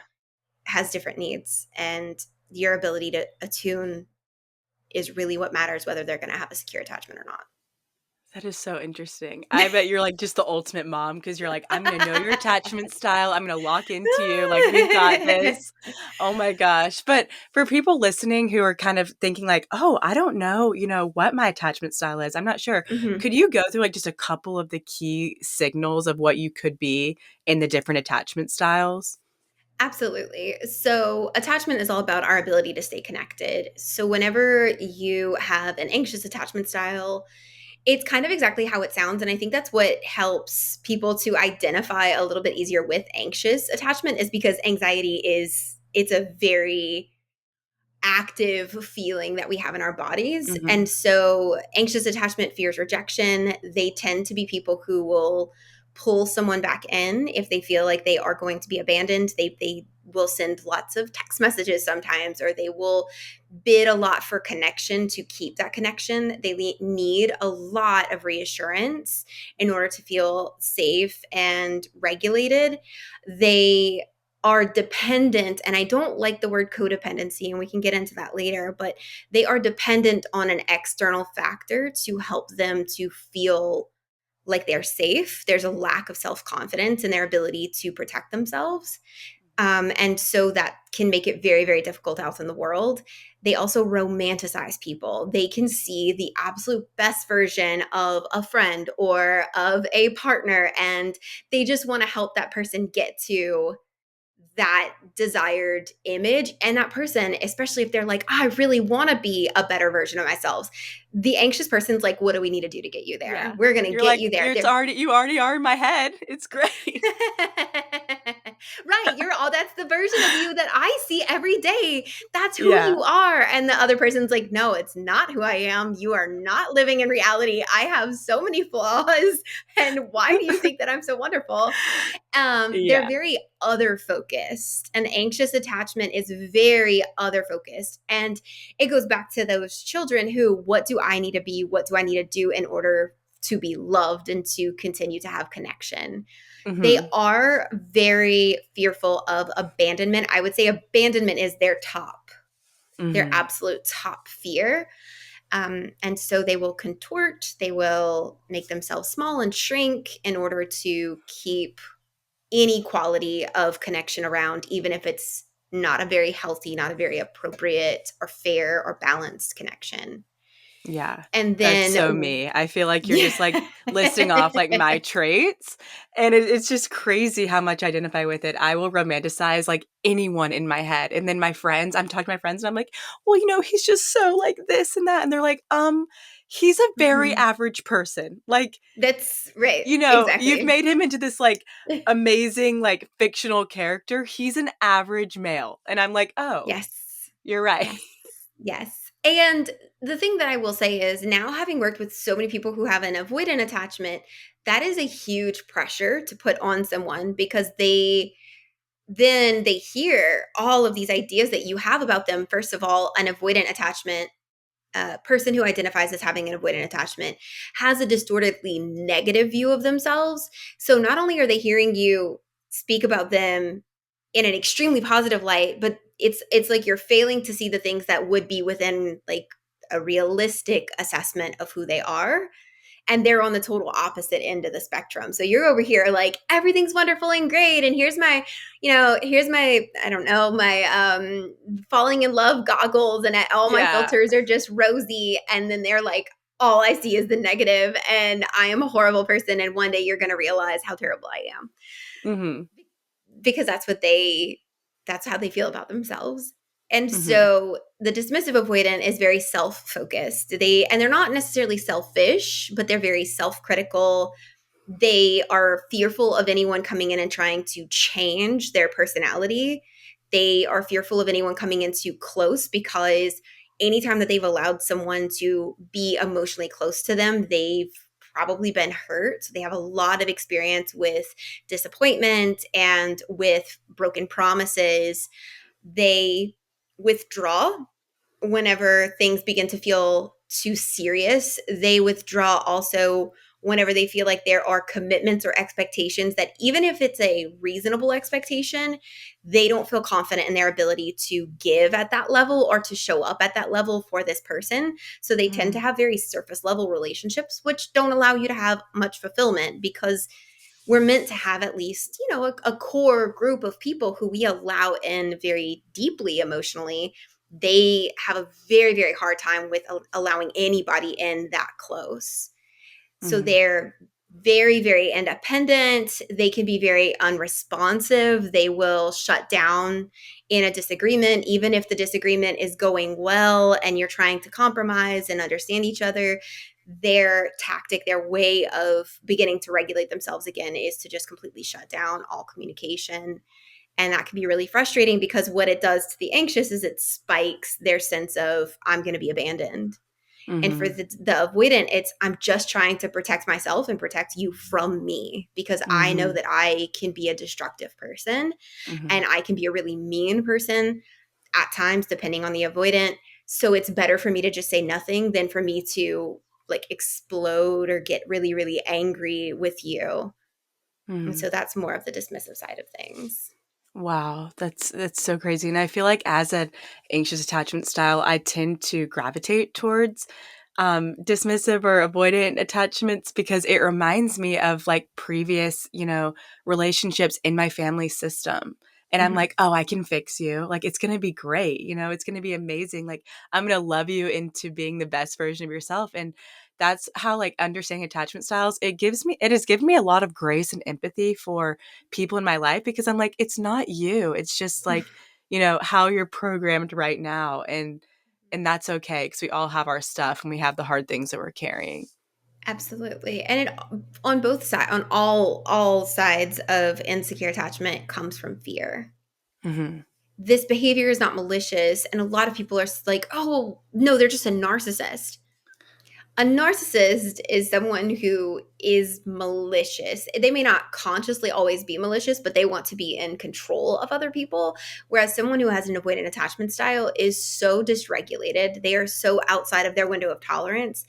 has different needs, and your ability to attune is really what matters, whether they're going to have a secure attachment or not. That is so interesting. I bet you're like just the ultimate mom because you're like, I'm going to know your attachment style. I'm going to lock into you. Like, we've got this. Oh my gosh. But for people listening who are kind of thinking, like, oh, I don't know, what my attachment style is. I'm not sure. Mhm. Could you go through like just a couple of the key signals of what you could be in the different attachment styles? Absolutely. So, attachment is all about our ability to stay connected. So, whenever you have an anxious attachment style, it's kind of exactly how it sounds. And I think that's what helps people to identify a little bit easier with anxious attachment is because anxiety it's a very active feeling that we have in our bodies. Mm-hmm. And so anxious attachment fears rejection. They tend to be people who will pull someone back in if they feel like they are going to be abandoned. They will send lots of text messages sometimes, or they will bid a lot for connection to keep that connection. They need a lot of reassurance in order to feel safe and regulated. They are dependent, and I don't like the word codependency, and we can get into that later, but they are dependent on an external factor to help them to feel like they're safe. There's a lack of self confidence in their ability to protect themselves. And so that can make it very, very difficult out in the world. They also romanticize people. They can see the absolute best version of a friend or of a partner, and they just want to help that person get to that desired image. And that person, especially if they're like, "Oh, I really want to be a better version of myself." The anxious person's like, what do we need to do to get you there? Yeah. We're going to You're get like, you there. you already are in my head. It's great. Right. You're all that's the version of you that I see every day. That's who Yeah. you are. And the other person's like, no, it's not who I am. You are not living in reality. I have so many flaws. And why do you think that I'm so wonderful? They're Yeah. very other focused. An anxious attachment is very other focused. And it goes back to those children who, what do I need to be? What do I need to do in order to be loved and to continue to have connection? They Mm-hmm. are very fearful of abandonment. I would say abandonment is their Mm-hmm. absolute top fear. And so they will contort, they will make themselves small and shrink in order to keep any quality of connection around, even if it's not a very healthy, not a very appropriate or fair or balanced connection. Yeah, And that's then, so me. I feel like you're yeah. just like listing off like my traits, and it's just crazy how much I identify with it. I will romanticize like anyone in my head, and then my friends, I'm talking to my friends, and I'm like, well, he's just so like this and that, and they're like, he's a very Mhm. average person. Like, That's right. you've Exactly. made him into this like amazing like fictional character. He's an average male, and I'm like, oh, Yes. you're right. Yes. Yes. And the thing that I will say is now having worked with so many people who have an avoidant attachment, that is a huge pressure to put on someone because they hear all of these ideas that you have about them. First of all, an avoidant attachment person who identifies as having an avoidant attachment has a distortedly negative view of themselves. So not only are they hearing you speak about them in an extremely positive light, but it's like you're failing to see the things that would be within like a realistic assessment of who they are, and they're on the total opposite end of the spectrum. So you're over here like everything's wonderful and great, and here's my I don't know, my falling in love goggles, and all my Yeah. filters are just rosy, and then they're like, all I see is the negative, and I am a horrible person, and one day you're going to realize how terrible I am, Mm-hmm. because that's how they feel about themselves. And Mm-hmm. so the dismissive avoidant is very self-focused. They're not necessarily selfish, but they're very self-critical. They are fearful of anyone coming in and trying to change their personality. They are fearful of anyone coming in too close, because anytime that they've allowed someone to be emotionally close to them, they've probably been hurt. So they have a lot of experience with disappointment and with broken promises. They withdraw whenever things begin to feel too serious. They withdraw also whenever they feel like there are commitments or expectations that, even if it's a reasonable expectation, they don't feel confident in their ability to give at that level or to show up at that level for this person. So they tend to Mm. have very surface level relationships, which don't allow you to have much fulfillment, because we're meant to have at least, a core group of people who we allow in very deeply emotionally. They have a very, very hard time with allowing anybody in that close. So Mhm. they're very, very independent. They can be very unresponsive. They will shut down in a disagreement, even if the disagreement is going well and you're trying to compromise and understand each other. Their tactic, their way of beginning to regulate themselves again, is to just completely shut down all communication. And that can be really frustrating, because what it does to the anxious is it spikes their sense of, I'm going to be abandoned. And for Mhm. the avoidant, it's, I'm just trying to protect myself and protect you from me, because I know Mhm. that I can be a destructive person and Mhm. I can be a really mean person at times, depending on the avoidant. So it's better for me to just say nothing than for me to like explode or get really, really angry with you. And Mhm. so that's more of the dismissive side of things. Wow, that's so crazy, and I feel like as an anxious attachment style, I tend to gravitate towards, dismissive or avoidant attachments because it reminds me of, like, previous, relationships in my family system, and I'm Mhm. like, "Oh, I can fix you, like, it's gonna be great, it's gonna be amazing, like, I'm gonna love you into being the best version of yourself," and that's how, like, understanding attachment styles, it has given me a lot of grace and empathy for people in my life because I'm like, it's not you. It's just like, how you're programmed right now. And that's okay because we all have our stuff and we have the hard things that we're carrying. Absolutely. And it, on both sides, on all sides of insecure attachment, comes from fear. Hmm. This behavior is not malicious, and a lot of people are like, "Oh, no, they're just a narcissist." A narcissist is someone who is malicious. They may not consciously always be malicious, but they want to be in control of other people. Whereas someone who has an avoidant attachment style is so dysregulated, they are so outside of their window of tolerance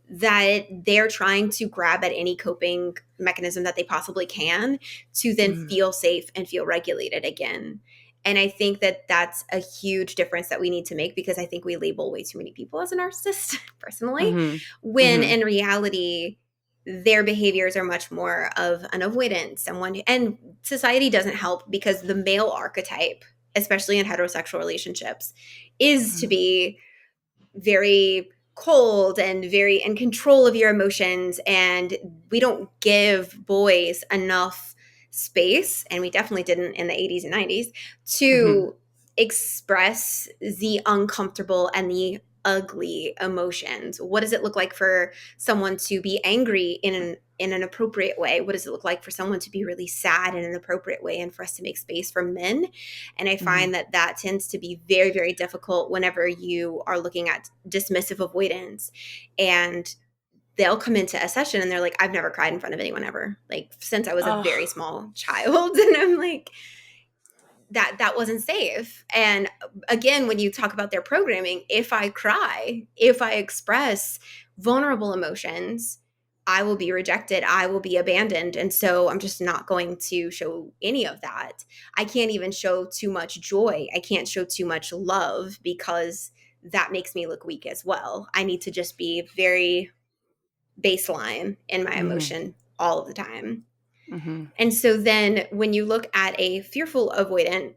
that they're trying to grab at any coping mechanism that they possibly can to then Hmm. feel safe and feel regulated again. And I think that that's a huge difference that we need to make, because I think we label way too many people as a narcissist, personally, Hmm. when Hmm. in reality, their behaviors are much more of an avoidance. Someone, and society doesn't help, because the male archetype, especially in heterosexual relationships, is to Hmm. be very cold and very in control of your emotions. And we don't give boys enough space, and we definitely didn't in the 80s and 90s, Hmm. to express the uncomfortable and the ugly emotions. What does it look like for someone to be angry in an appropriate way? What does it look like for someone to be really sad in an appropriate way, and for us to make space for men? And I Hmm. find that that tends to be very, very difficult whenever you are looking at dismissive avoidance. And they'll come into a session and they're like, I've never cried in front of anyone ever, like since I was a very Oh. small child. And I'm like, that wasn't safe. And again, when you talk about their programming, if I cry, if I express vulnerable emotions, I will be rejected, I will be abandoned. And so I'm just not going to show any of that. I can't even show too much joy, I can't show too much love, because that makes me look weak as well. I need to just be very baseline in my Hmm. emotion all of the time. Hmm. And so then when you look at a fearful avoidant,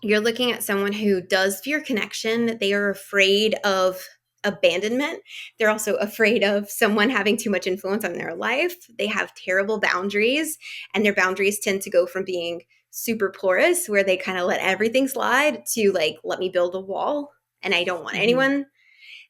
you're looking at someone who does fear connection. They are afraid of abandonment. They're also afraid of someone having too much influence on their life. They have terrible boundaries, and their boundaries tend to go from being super porous, where they kind of let everything slide, to like, let me build a wall and I don't want Hmm. anyone.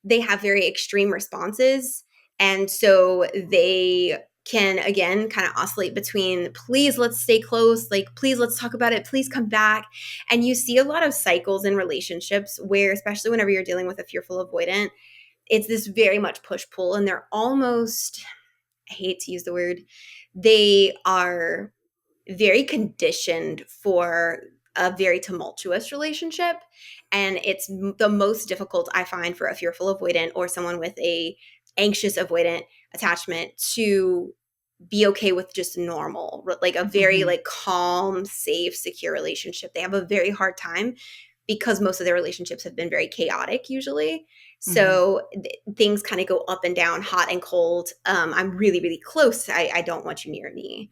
They have very extreme responses. And so they can again kind of oscillate between please let's stay close, like please let's talk about it, please come back. And you see a lot of cycles in relationships where, especially whenever you're dealing with a fearful avoidant, it's this very much push pull, and they're almost, I hate to use the word, they are very conditioned for a very tumultuous relationship. And it's the most difficult, I find, for a fearful avoidant or someone with a anxious avoidant attachment to be okay with just normal, like a very Mhm. like calm, safe, secure relationship. They have a very hard time because most of their relationships have been very chaotic usually. Mhm. So things kind of go up and down, hot and cold. I'm really, really close. I don't want you near me.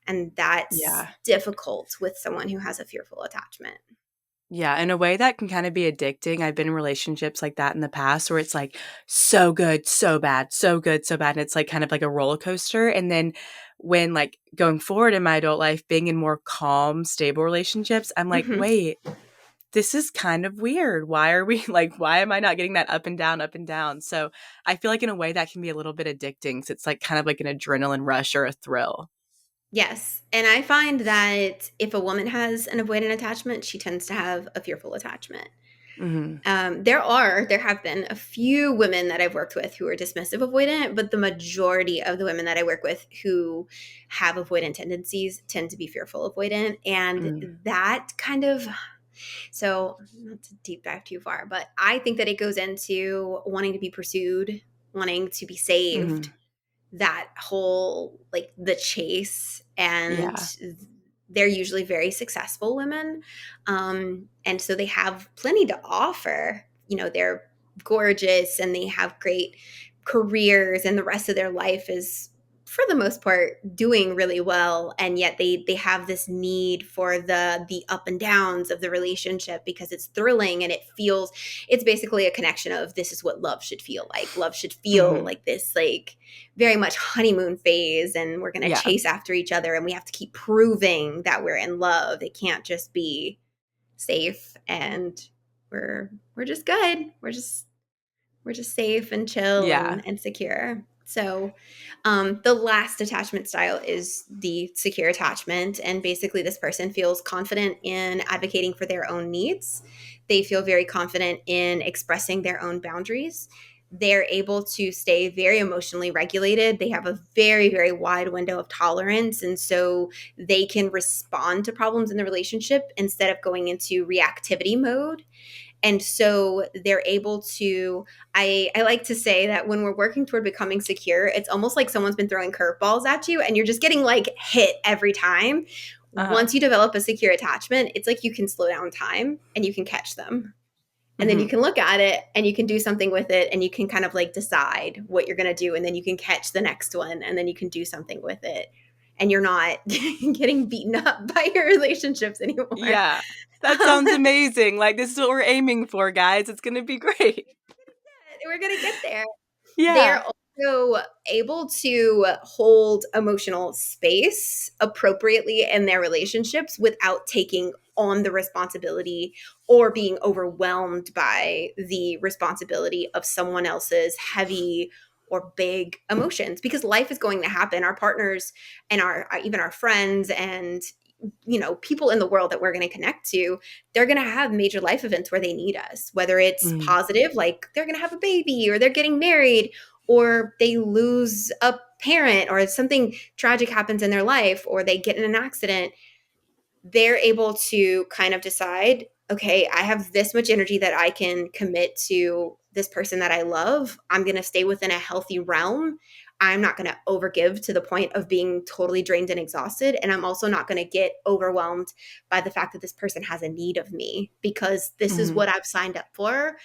And that's Yeah. difficult with someone who has a fearful attachment. Yeah, in a way that can kind of be addicting. I've been in relationships like that in the past where it's like so good, so bad, so good, so bad. And it's like kind of like a roller coaster. And then when like going forward in my adult life, being in more calm, stable relationships, I'm like, Hmm. wait, this is kind of weird. Why are we like, why am I not getting that up and down, up and down? So I feel like in a way that can be a little bit addicting. So it's like kind of like an adrenaline rush or a thrill. Yes. And I find that if a woman has an avoidant attachment, she tends to have a fearful attachment. Hmm. There have been a few women that I've worked with who are dismissive avoidant, but the majority of the women that I work with who have avoidant tendencies tend to be fearful avoidant. And Mm. that kind of, so not to deep dive too far, but I think that it goes into wanting to be pursued, wanting to be saved, Hmm. that whole like the chase. And Yeah. they're usually very successful women, and so they have plenty to offer. They're gorgeous and they have great careers, and the rest of their life is for the most part doing really well, and yet they have this need for the up and downs of the relationship because it's thrilling and it's basically a connection of this is what love should feel like. Love should feel Hmm. like this, like very much honeymoon phase, and we're going to Yeah. chase after each other and we have to keep proving that we're in love. It can't just be safe and we're just good. We're just safe and chill Yeah. and secure. So, the last attachment style is the secure attachment. And basically, this person feels confident in advocating for their own needs. They feel very confident in expressing their own boundaries. They're able to stay very emotionally regulated. They have a very, very wide window of tolerance. And so they can respond to problems in the relationship instead of going into reactivity mode. And so they're able to, I like to say that when we're working toward becoming secure, it's almost like someone's been throwing curveballs at you and you're just getting like hit every time. Uh-huh. Once you develop a secure attachment, it's like you can slow down time and you can catch them. And then you Mhm. can look at it and you can do something with it and you can kind of like decide what you're going to do. And then you can catch the next one and then you can do something with it. And you're not getting beaten up by your relationships anymore. Yeah. That Um, sounds amazing. Like, this is what we're aiming for, guys. It's gonna be great. we're going to get there. They're Yeah. also able to hold emotional space appropriately in their relationships without taking on the responsibility or being overwhelmed by the responsibility of someone else's heavy or big emotions, because life is going to happen. Our partners and our even our friends and people in the world that we're going to connect to, they're going to have major life events where they need us, whether it's Mhm. positive, like they're going to have a baby or they're getting married or they lose a parent or something tragic happens in their life or they get in an accident. They're able to kind of decide, okay, I have this much energy that I can commit to this person that I love. I'm going to stay within a healthy realm. I'm not going to overgive to the point of being totally drained and exhausted. And I'm also not going to get overwhelmed by the fact that this person has a need of me, because this is Mhm. what I've signed up for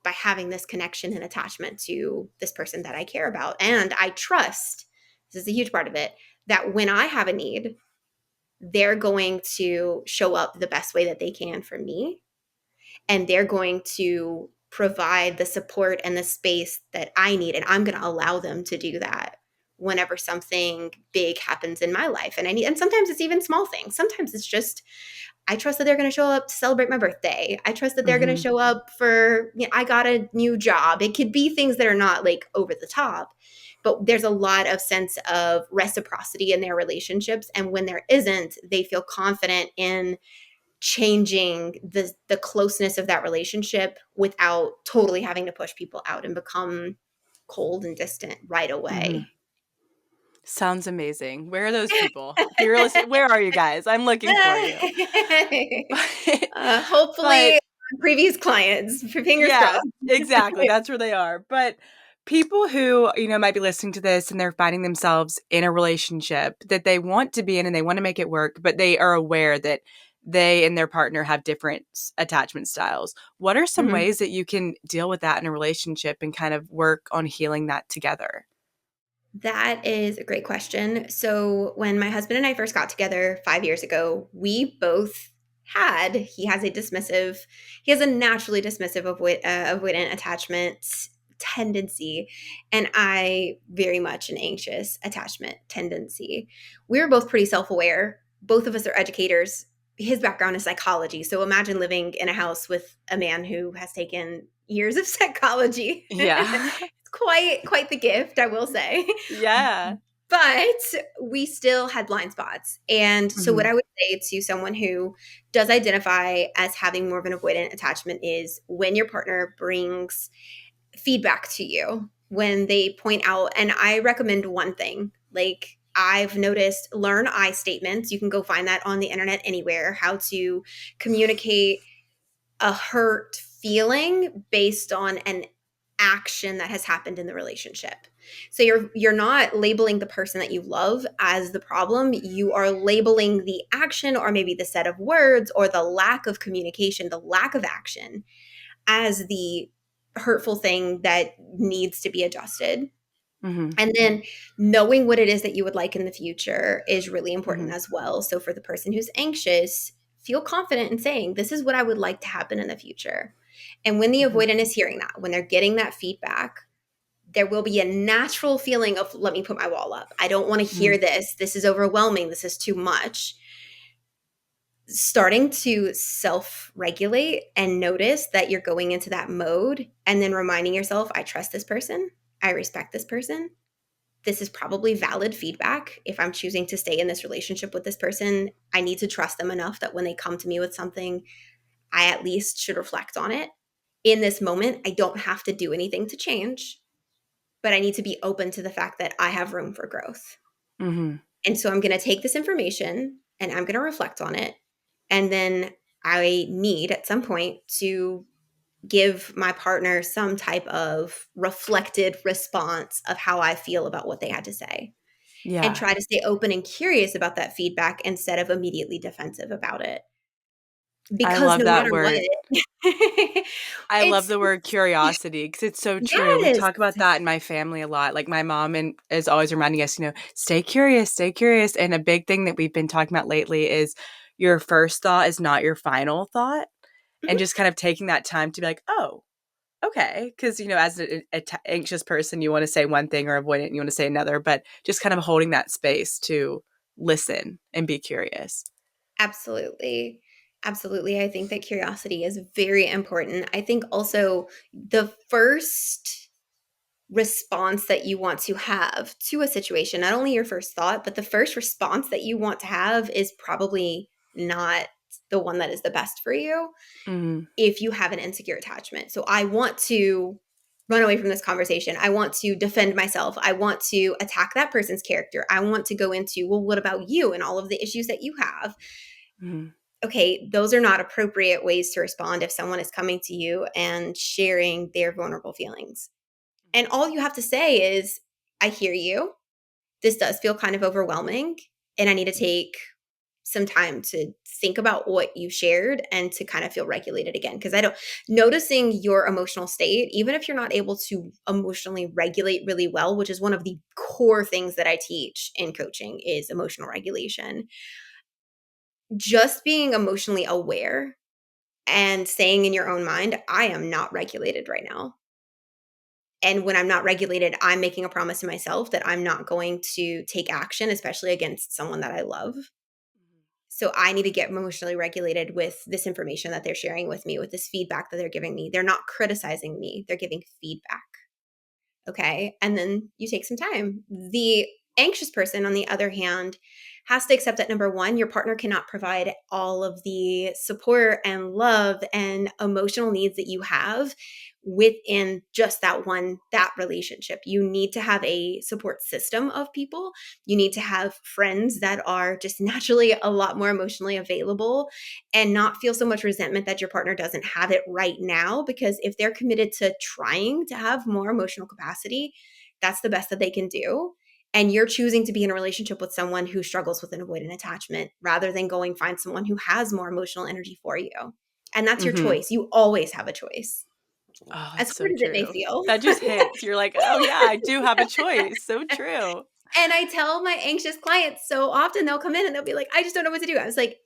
by having this connection and attachment to this person that I care about. And I trust, this is a huge part of it, that when I have a need, they're going to show up the best way that they can for me. And they're going to provide the support and the space that I need. And I'm going to allow them to do that whenever something big happens in my life. And sometimes it's even small things. Sometimes it's just, I trust that they're going to show up to celebrate my birthday. I trust that they're going to Mhm. show up for, I got a new job. It could be things that are not like over the top, but there's a lot of sense of reciprocity in their relationships. And when there isn't, they feel confident in changing the closeness of that relationship without totally having to push people out and become cold and distant right Mhm. away. Sounds amazing. Where are those people? If you're listening, where are you guys? I'm looking for you. But but Hopefully, previous clients, fingers yeah, crossed. exactly. That's where they are. But people who, might be listening to this and they're finding themselves in a relationship that they want to be in and they want to make it work, but they are aware that they and their partner have different attachment styles. What are some Mhm. ways that you can deal with that in a relationship and kind of work on healing that together? That is a great question. So, when my husband and I first got together 5 years ago, we both he has a naturally dismissive avoidant attachment tendency, and I very much an anxious attachment tendency. We're both pretty self aware. Both of us are educators. His background is psychology. So, imagine living in a house with a man who has taken years of psychology. Yeah. Quite the gift, I will say. Yeah. But we still had blind spots. And so what Mhm. I would say to someone who does identify as having more of an avoidant attachment is when your partner brings feedback to you, when they point out, and I recommend one thing, like I've noticed learn I statements. You can go find that on the internet anywhere, how to communicate a hurt feeling based on an action that has happened in the relationship. So you're not labeling the person that you love as the problem. You are labeling the action or maybe the set of words or the lack of communication, the lack of action as the hurtful thing that needs to be adjusted. Mhm. And then knowing what it is that you would like in the future is really important Mhm. as well. So for the person who's anxious, feel confident in saying, this is what I would like to happen in the future. And when the Mhm. avoidant is hearing that, when they're getting that feedback, there will be a natural feeling of, let me put my wall up. I don't want to hear Mhm. this. This is overwhelming. This is too much. Starting to self regulate and notice that you're going into that mode, and then reminding yourself, I trust this person. I respect this person. This is probably valid feedback. If I'm choosing to stay in this relationship with this person, I need to trust them enough that when they come to me with something, I at least should reflect on it. In this moment, I don't have to do anything to change, but I need to be open to the fact that I have room for growth. Mhm. And so I'm going to take this information and I'm going to reflect on it. And then I need at some point to give my partner some type of reflected response of how I feel about what they had to say, and Yeah. try to stay open and curious about that feedback instead of immediately defensive about it. I Because love no that matter what, word. I love it's the word curiosity because it's so true. We yes. talk about that in my family a lot. Like my mom and is always reminding us, stay curious, stay curious. And a big thing that we've been talking about lately is your first thought is not your final thought, and Mhm. just kind of taking that time to be like, oh, okay, because as an anxious person, you want to say one thing or avoidant, you want to say another, but just kind of holding that space to listen and be curious. Absolutely. Absolutely. I think that curiosity is very important. I think also the first response that you want to have to a situation, not only your first thought, but the first response that you want to have is probably not the one that is the best for you Hmm. if you have an insecure attachment. So I want to run away from this conversation. I want to defend myself. I want to attack that person's character. I want to go into, well, what about you and all of the issues that you have? Hmm. Okay, those are not appropriate ways to respond if someone is coming to you and sharing their vulnerable feelings. And all you have to say is, I hear you. This does feel kind of overwhelming. And I need to take some time to think about what you shared and to kind of feel regulated again. Because I don't, noticing your emotional state, even if you're not able to emotionally regulate really well, which is one of the core things that I teach in coaching is emotional regulation, just being emotionally aware and saying in your own mind, I am not regulated right now. And when I'm not regulated, I'm making a promise to myself that I'm not going to take action, especially against someone that I love. So I need to get emotionally regulated with this information that they're sharing with me, with this feedback that they're giving me. They're not criticizing me, they're giving feedback. Okay. And then you take some time. The anxious person, on the other hand, has to accept that number one, your partner cannot provide all of the support and love and emotional needs that you have within just that relationship. You need to have a support system of people. You need to have friends that are just naturally a lot more emotionally available and not feel so much resentment that your partner doesn't have it right now. Because if they're committed to trying to have more emotional capacity, that's the best that they can do. And you're choosing to be in a relationship with someone who struggles with an avoidant attachment rather than going find someone who has more emotional energy for you. And that's your Mhm. choice. You always have a choice, Oh, as that's so hard as it may true. feel. That just hits. You're like, "Oh, yeah, I do have a choice." So true. And I tell my anxious clients so often, they'll come in and they'll be like, I just don't know what to do. I was like,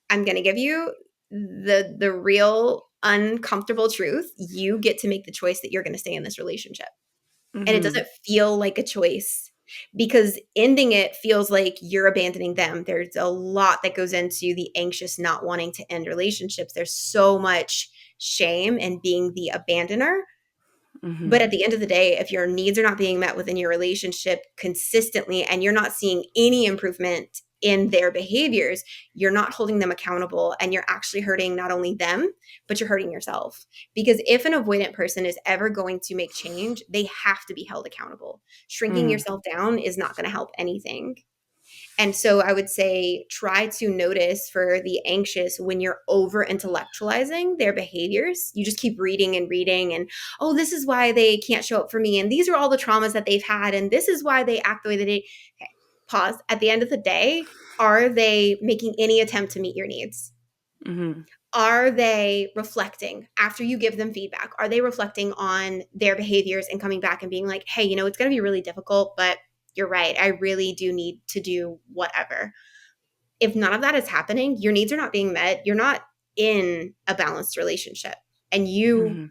I'm going to give you the real uncomfortable truth. You get to make the choice that you're going to stay in this relationship. And it Mhm. doesn't feel like a choice because ending it feels like you're abandoning them. There's a lot that goes into the anxious not wanting to end relationships. There's so much shame in being the abandoner. But Mhm. at the end of the day, if your needs are not being met within your relationship consistently and you're not seeing any improvement in their behaviors, you're not holding them accountable and you're actually hurting not only them, but you're hurting yourself. Because if an avoidant person is ever going to make change, they have to be held accountable. Shrinking Mhm. yourself down is not going to help anything. And so I would say try to notice for the anxious when you're over intellectualizing their behaviors. You just keep reading and reading, and oh, this is why they can't show up for me. And these are all the traumas that they've had. And this is why they act the way that they. Okay, pause. At the end of the day, are they making any attempt to meet your needs? Mhm. Are they reflecting after you give them feedback? Are they reflecting on their behaviors and coming back and being like, hey, it's going to be really difficult, but you're right. I really do need to do whatever. If none of that is happening, your needs are not being met. You're not in a balanced relationship. And Mhm.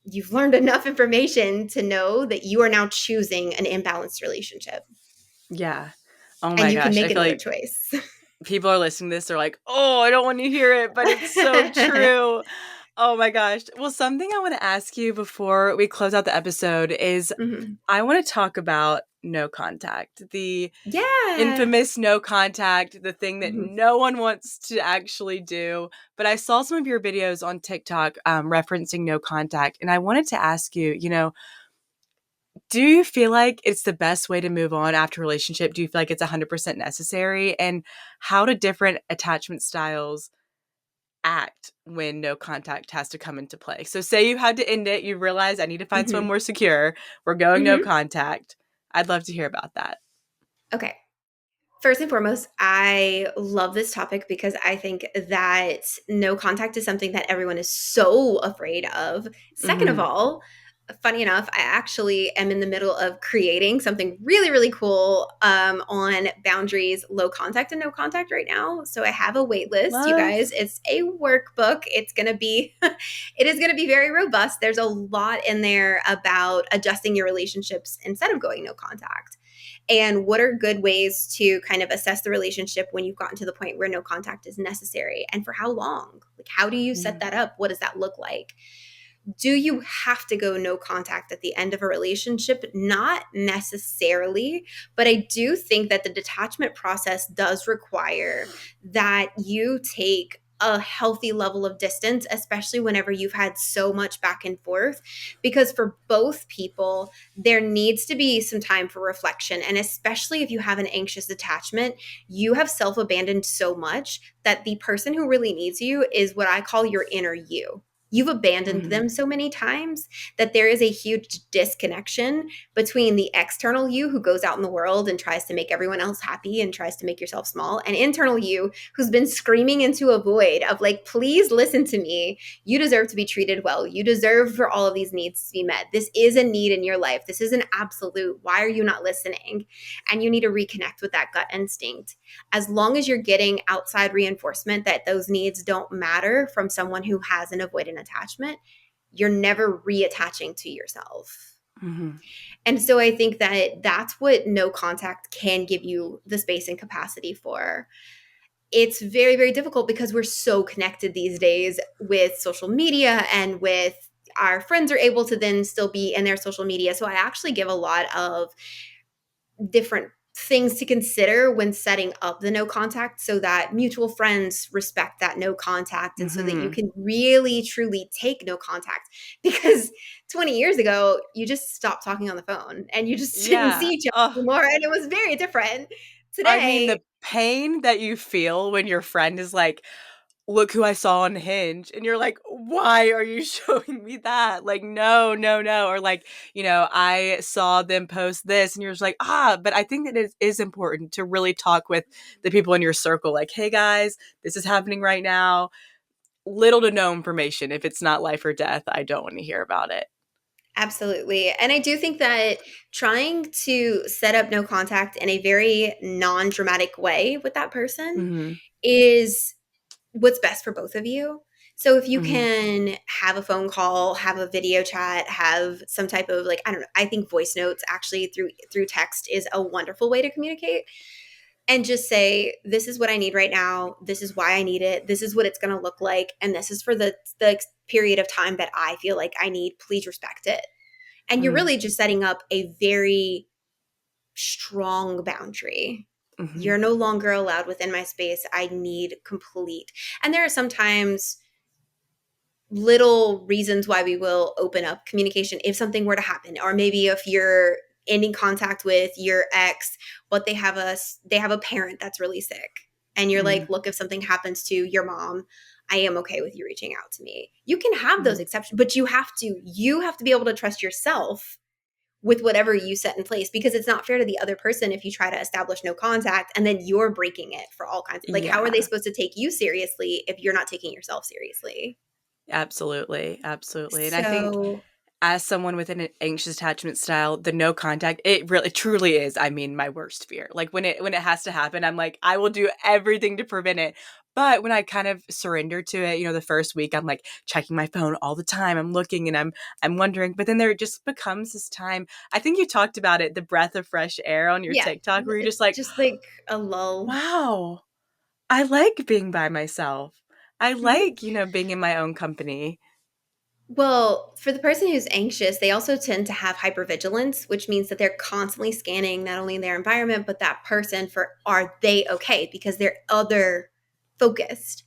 you've learned enough information to know that you are now choosing an imbalanced relationship Yeah. Oh and my you can gosh, I make feel another like choice. people are listening to this, they're like, "Oh, I don't want to hear it," but it's so true. Oh my gosh. Well, something I want to ask you before we close out the episode is Mhm. I want to talk about no contact. The Yeah. infamous no contact, the thing that Mhm. no one wants to actually do. But I saw some of your videos on TikTok referencing no contact, and I wanted to ask you, do you feel like it's the best way to move on after a relationship? Do you feel like it's 100% necessary? And how do different attachment styles act when no contact has to come into play? So, say you had to end it, you realize I need to find someone Mhm. more secure, we're going no Mhm. contact. I'd love to hear about that. Okay. First and foremost, I love this topic because I think that no contact is something that everyone is so afraid of. Second of Hmm. all, funny enough, I actually am in the middle of creating something really, really cool on boundaries, low contact and no contact right now. So I have a wait list, you guys. Love. It's a workbook. It's going to be, it is going to be very robust. There's a lot in there about adjusting your relationships instead of going no contact. And what are good ways to kind of assess the relationship when you've gotten to the point where no contact is necessary, and for how long? Like, how do you set Mm-hmm. that up? What does that look like? Do you have to go no contact at the end of a relationship? Not necessarily, but I do think that the detachment process does require that you take a healthy level of distance, especially whenever you've had so much back and forth. Because for both people, there needs to be some time for reflection. And especially if you have an anxious attachment, you have self abandoned so much that the person who really needs you is what I call your inner you. You've abandoned Mm-hmm. them so many times that there is a huge disconnection between the external you who goes out in the world and tries to make everyone else happy and tries to make yourself small, and internal you who's been screaming into a void of like, please listen to me. You deserve to be treated well. You deserve for all of these needs to be met. This is a need in your life. This is an absolute. Why are you not listening? And you need to reconnect with that gut instinct. As long as you're getting outside reinforcement that those needs don't matter from someone who has an avoidant attachment, you're never reattaching to yourself. Mm-hmm. And so I think that that's what no contact can give you the space and capacity for. It's very, very difficult because we're so connected these days with social media and with our friends are able to then still be in their social media. So I actually give a lot of different things to consider when setting up the no contact so that mutual friends respect that no contact and so that you Mhm. can really truly take no contact, because 20 years ago you just stopped talking on the phone and you just didn't see Yeah. each other anymore, and it was very different. I mean, Today, the pain that you feel when your friend is like, "Look who I saw on Hinge," and you're like, "Why are you showing me that?" Like, "No, no, no," or like, "I saw them post this," and you're just like, but I think that it is important to really talk with the people in your circle, like, "Hey, guys, this is happening right now." Little to no information. If it's not life or death, I don't wanna hear about it. absolutely. And I do think that trying to set up no contact in a very non-dramatic way with that person Mhm, is what's best for both of you. So if you mhm, can have a phone call, have a video chat, have some type of, like, I don't know, I think voice notes actually through text is a wonderful way to communicate, and just say, this is what I need right now, this is why I need it, this is what it's going to look like, and this is for the period of time that I feel like I need, please respect it. And you're mhm, really just setting up a very strong boundary. mhm, You're no longer allowed within my space. I need complete. And there are sometimes little reasons why we will open up communication if something were to happen, or maybe if you're ending contact with your ex, but they have a parent that's really sick, and you're like, mhm, look, if something happens to your mom, I am okay with you reaching out to me. You can have those mhm. exceptions, but you have to be able to trust yourself with whatever you set in place, because it's not fair to the other person if you try to establish no contact and then you're breaking it for all kinds of, like, how are they Yeah. supposed to take you seriously if you're not taking yourself seriously? Absolutely, absolutely, and I think So, as someone with an anxious attachment style, the no contact, it really truly is, I mean, my worst fear. Like, when it has to happen, I'm like, I will do everything to prevent it. But when I kind of surrender to it, the first week, I'm like checking my phone all the time. I'm looking and I'm wondering, but then there just becomes this time. I think you talked about it, the breath of fresh air on your yeah, TikTok, where you're just like, just like a lull. wow, I like being by myself. I Mhm. like, being in my own company. Well, for the person who's anxious, they also tend to have hypervigilance, which means that they're constantly scanning not only their environment, but that person for, are they okay? Because they're other focused.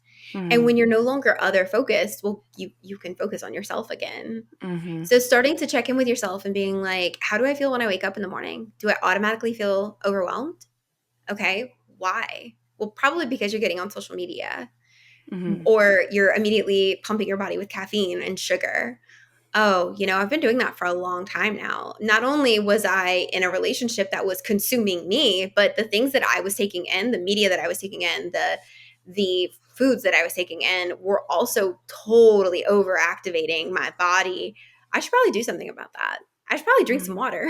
And Mhm, when you're no longer other focused, well, you can focus on yourself again. mhm, So starting to check in with yourself and being like, how do I feel when I wake up in the morning? Do I automatically feel overwhelmed? Okay. Why? Well, probably because you're getting on social media, mhm, or you're immediately pumping your body with caffeine and sugar. Oh, I've been doing that for a long time now. Not only was I in a relationship that was consuming me, but the things that I was taking in, the media that I was taking in, the foods that I was taking in were also totally overactivating my body. I should probably do something about that. I should probably drink some mhm. water.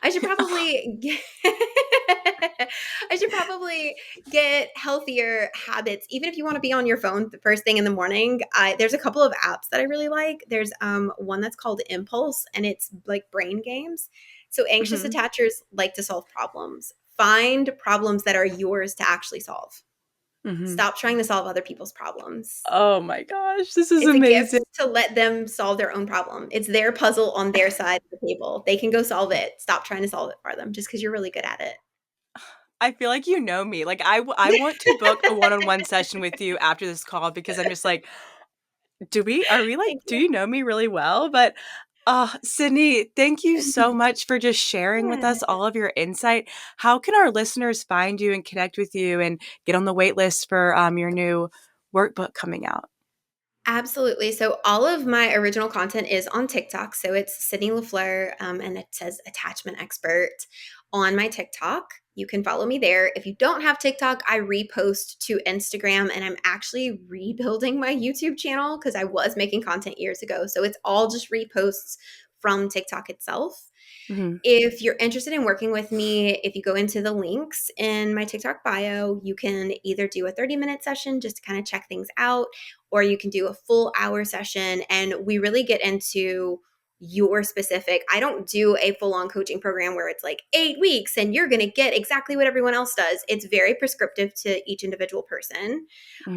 I should probably get I should probably get healthier habits. Even if you want to be on your phone the first thing in the morning, there's a couple of apps that I really like. There's one that's called Impulse, and it's like brain games. So anxious Mhm, attachers like to solve problems. Find problems that are yours to actually solve. mhm. Stop trying to solve other people's problems. Oh my gosh, this is It's a amazing. gift to let them solve their own problem. It's their puzzle on their side of the table. They can go solve it. Stop trying to solve it for them just because you're really good at it. I feel like you know me. Like, I want to book a one-on-one session with you after this call because I'm just like, like, Thank do you. you know me really well? But, Sydney, thank you so much for just sharing with us Yeah. all of your insight. How can our listeners find you and connect with you and get on the wait list for, your new workbook coming out? Absolutely. So all of my original content is on TikTok. So it's Sydney Lafleur, and it says attachment expert on my TikTok. You can follow me there. If you don't have TikTok, I repost to Instagram, and I'm actually rebuilding my YouTube channel because I was making content years ago. So it's all just reposts from TikTok itself. Mhm, If you're interested in working with me, if you go into the links in my TikTok bio, you can either do a 30-minute session just to kind of check things out, or you can do a full hour session. And we really get into your specific. I don't do a full on coaching program where it's like 8 weeks and you're going to get exactly what everyone else does. It's very prescriptive to each individual person.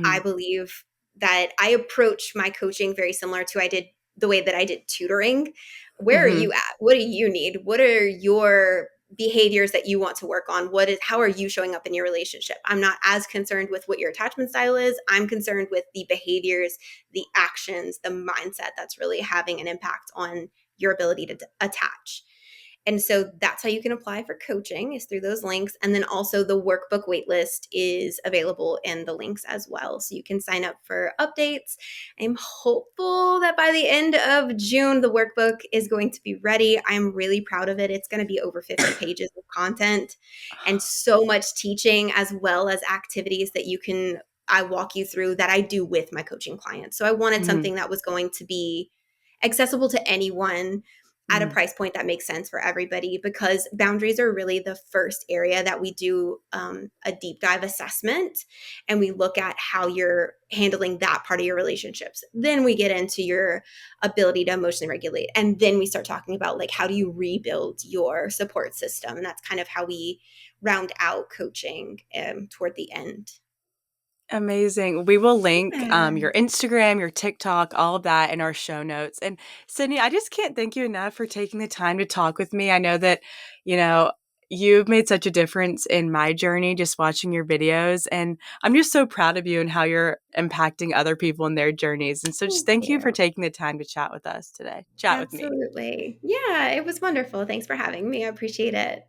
I mhm, believe that I approach my coaching very similar to I did the way that I did tutoring. Where are Mm-hmm. you at? What do you need? What are your behaviors that you want to work on? How are you showing up in your relationship? I'm not as concerned with what your attachment style is. I'm concerned with the behaviors, the actions, the mindset that's really having an impact on your ability to attach. And so that's how you can apply for coaching, is through those links. And then also the workbook waitlist is available in the links as well. So you can sign up for updates. I'm hopeful that by the end of June, the workbook is going to be ready. I'm really proud of it. It's going to be over 50 pages of content and so much teaching, as well as activities that I walk you through that I do with my coaching clients. So I wanted Mm-hmm. something that was going to be accessible to anyone at a Mm-hmm. price point that makes sense for everybody, because boundaries are really the first area that we do a deep dive assessment, and we look at how you're handling that part of your relationships. Then we get into your ability to emotionally regulate, and then we start talking about like how do you rebuild your support system, and that's kind of how we round out coaching toward the end. Amazing. We will link Yeah. your Instagram, your TikTok, all of that in our show notes. And Sydney, I just can't thank you enough for taking the time to talk with me. I know that, you know, you've made such a difference in my journey just watching your videos. And I'm just so proud of you and how you're impacting other people in their journeys. And so just Thank thank you for you. taking the time to chat with us today. Chat with me. Absolutely. Yeah, it was wonderful. Thanks for having me. I appreciate it.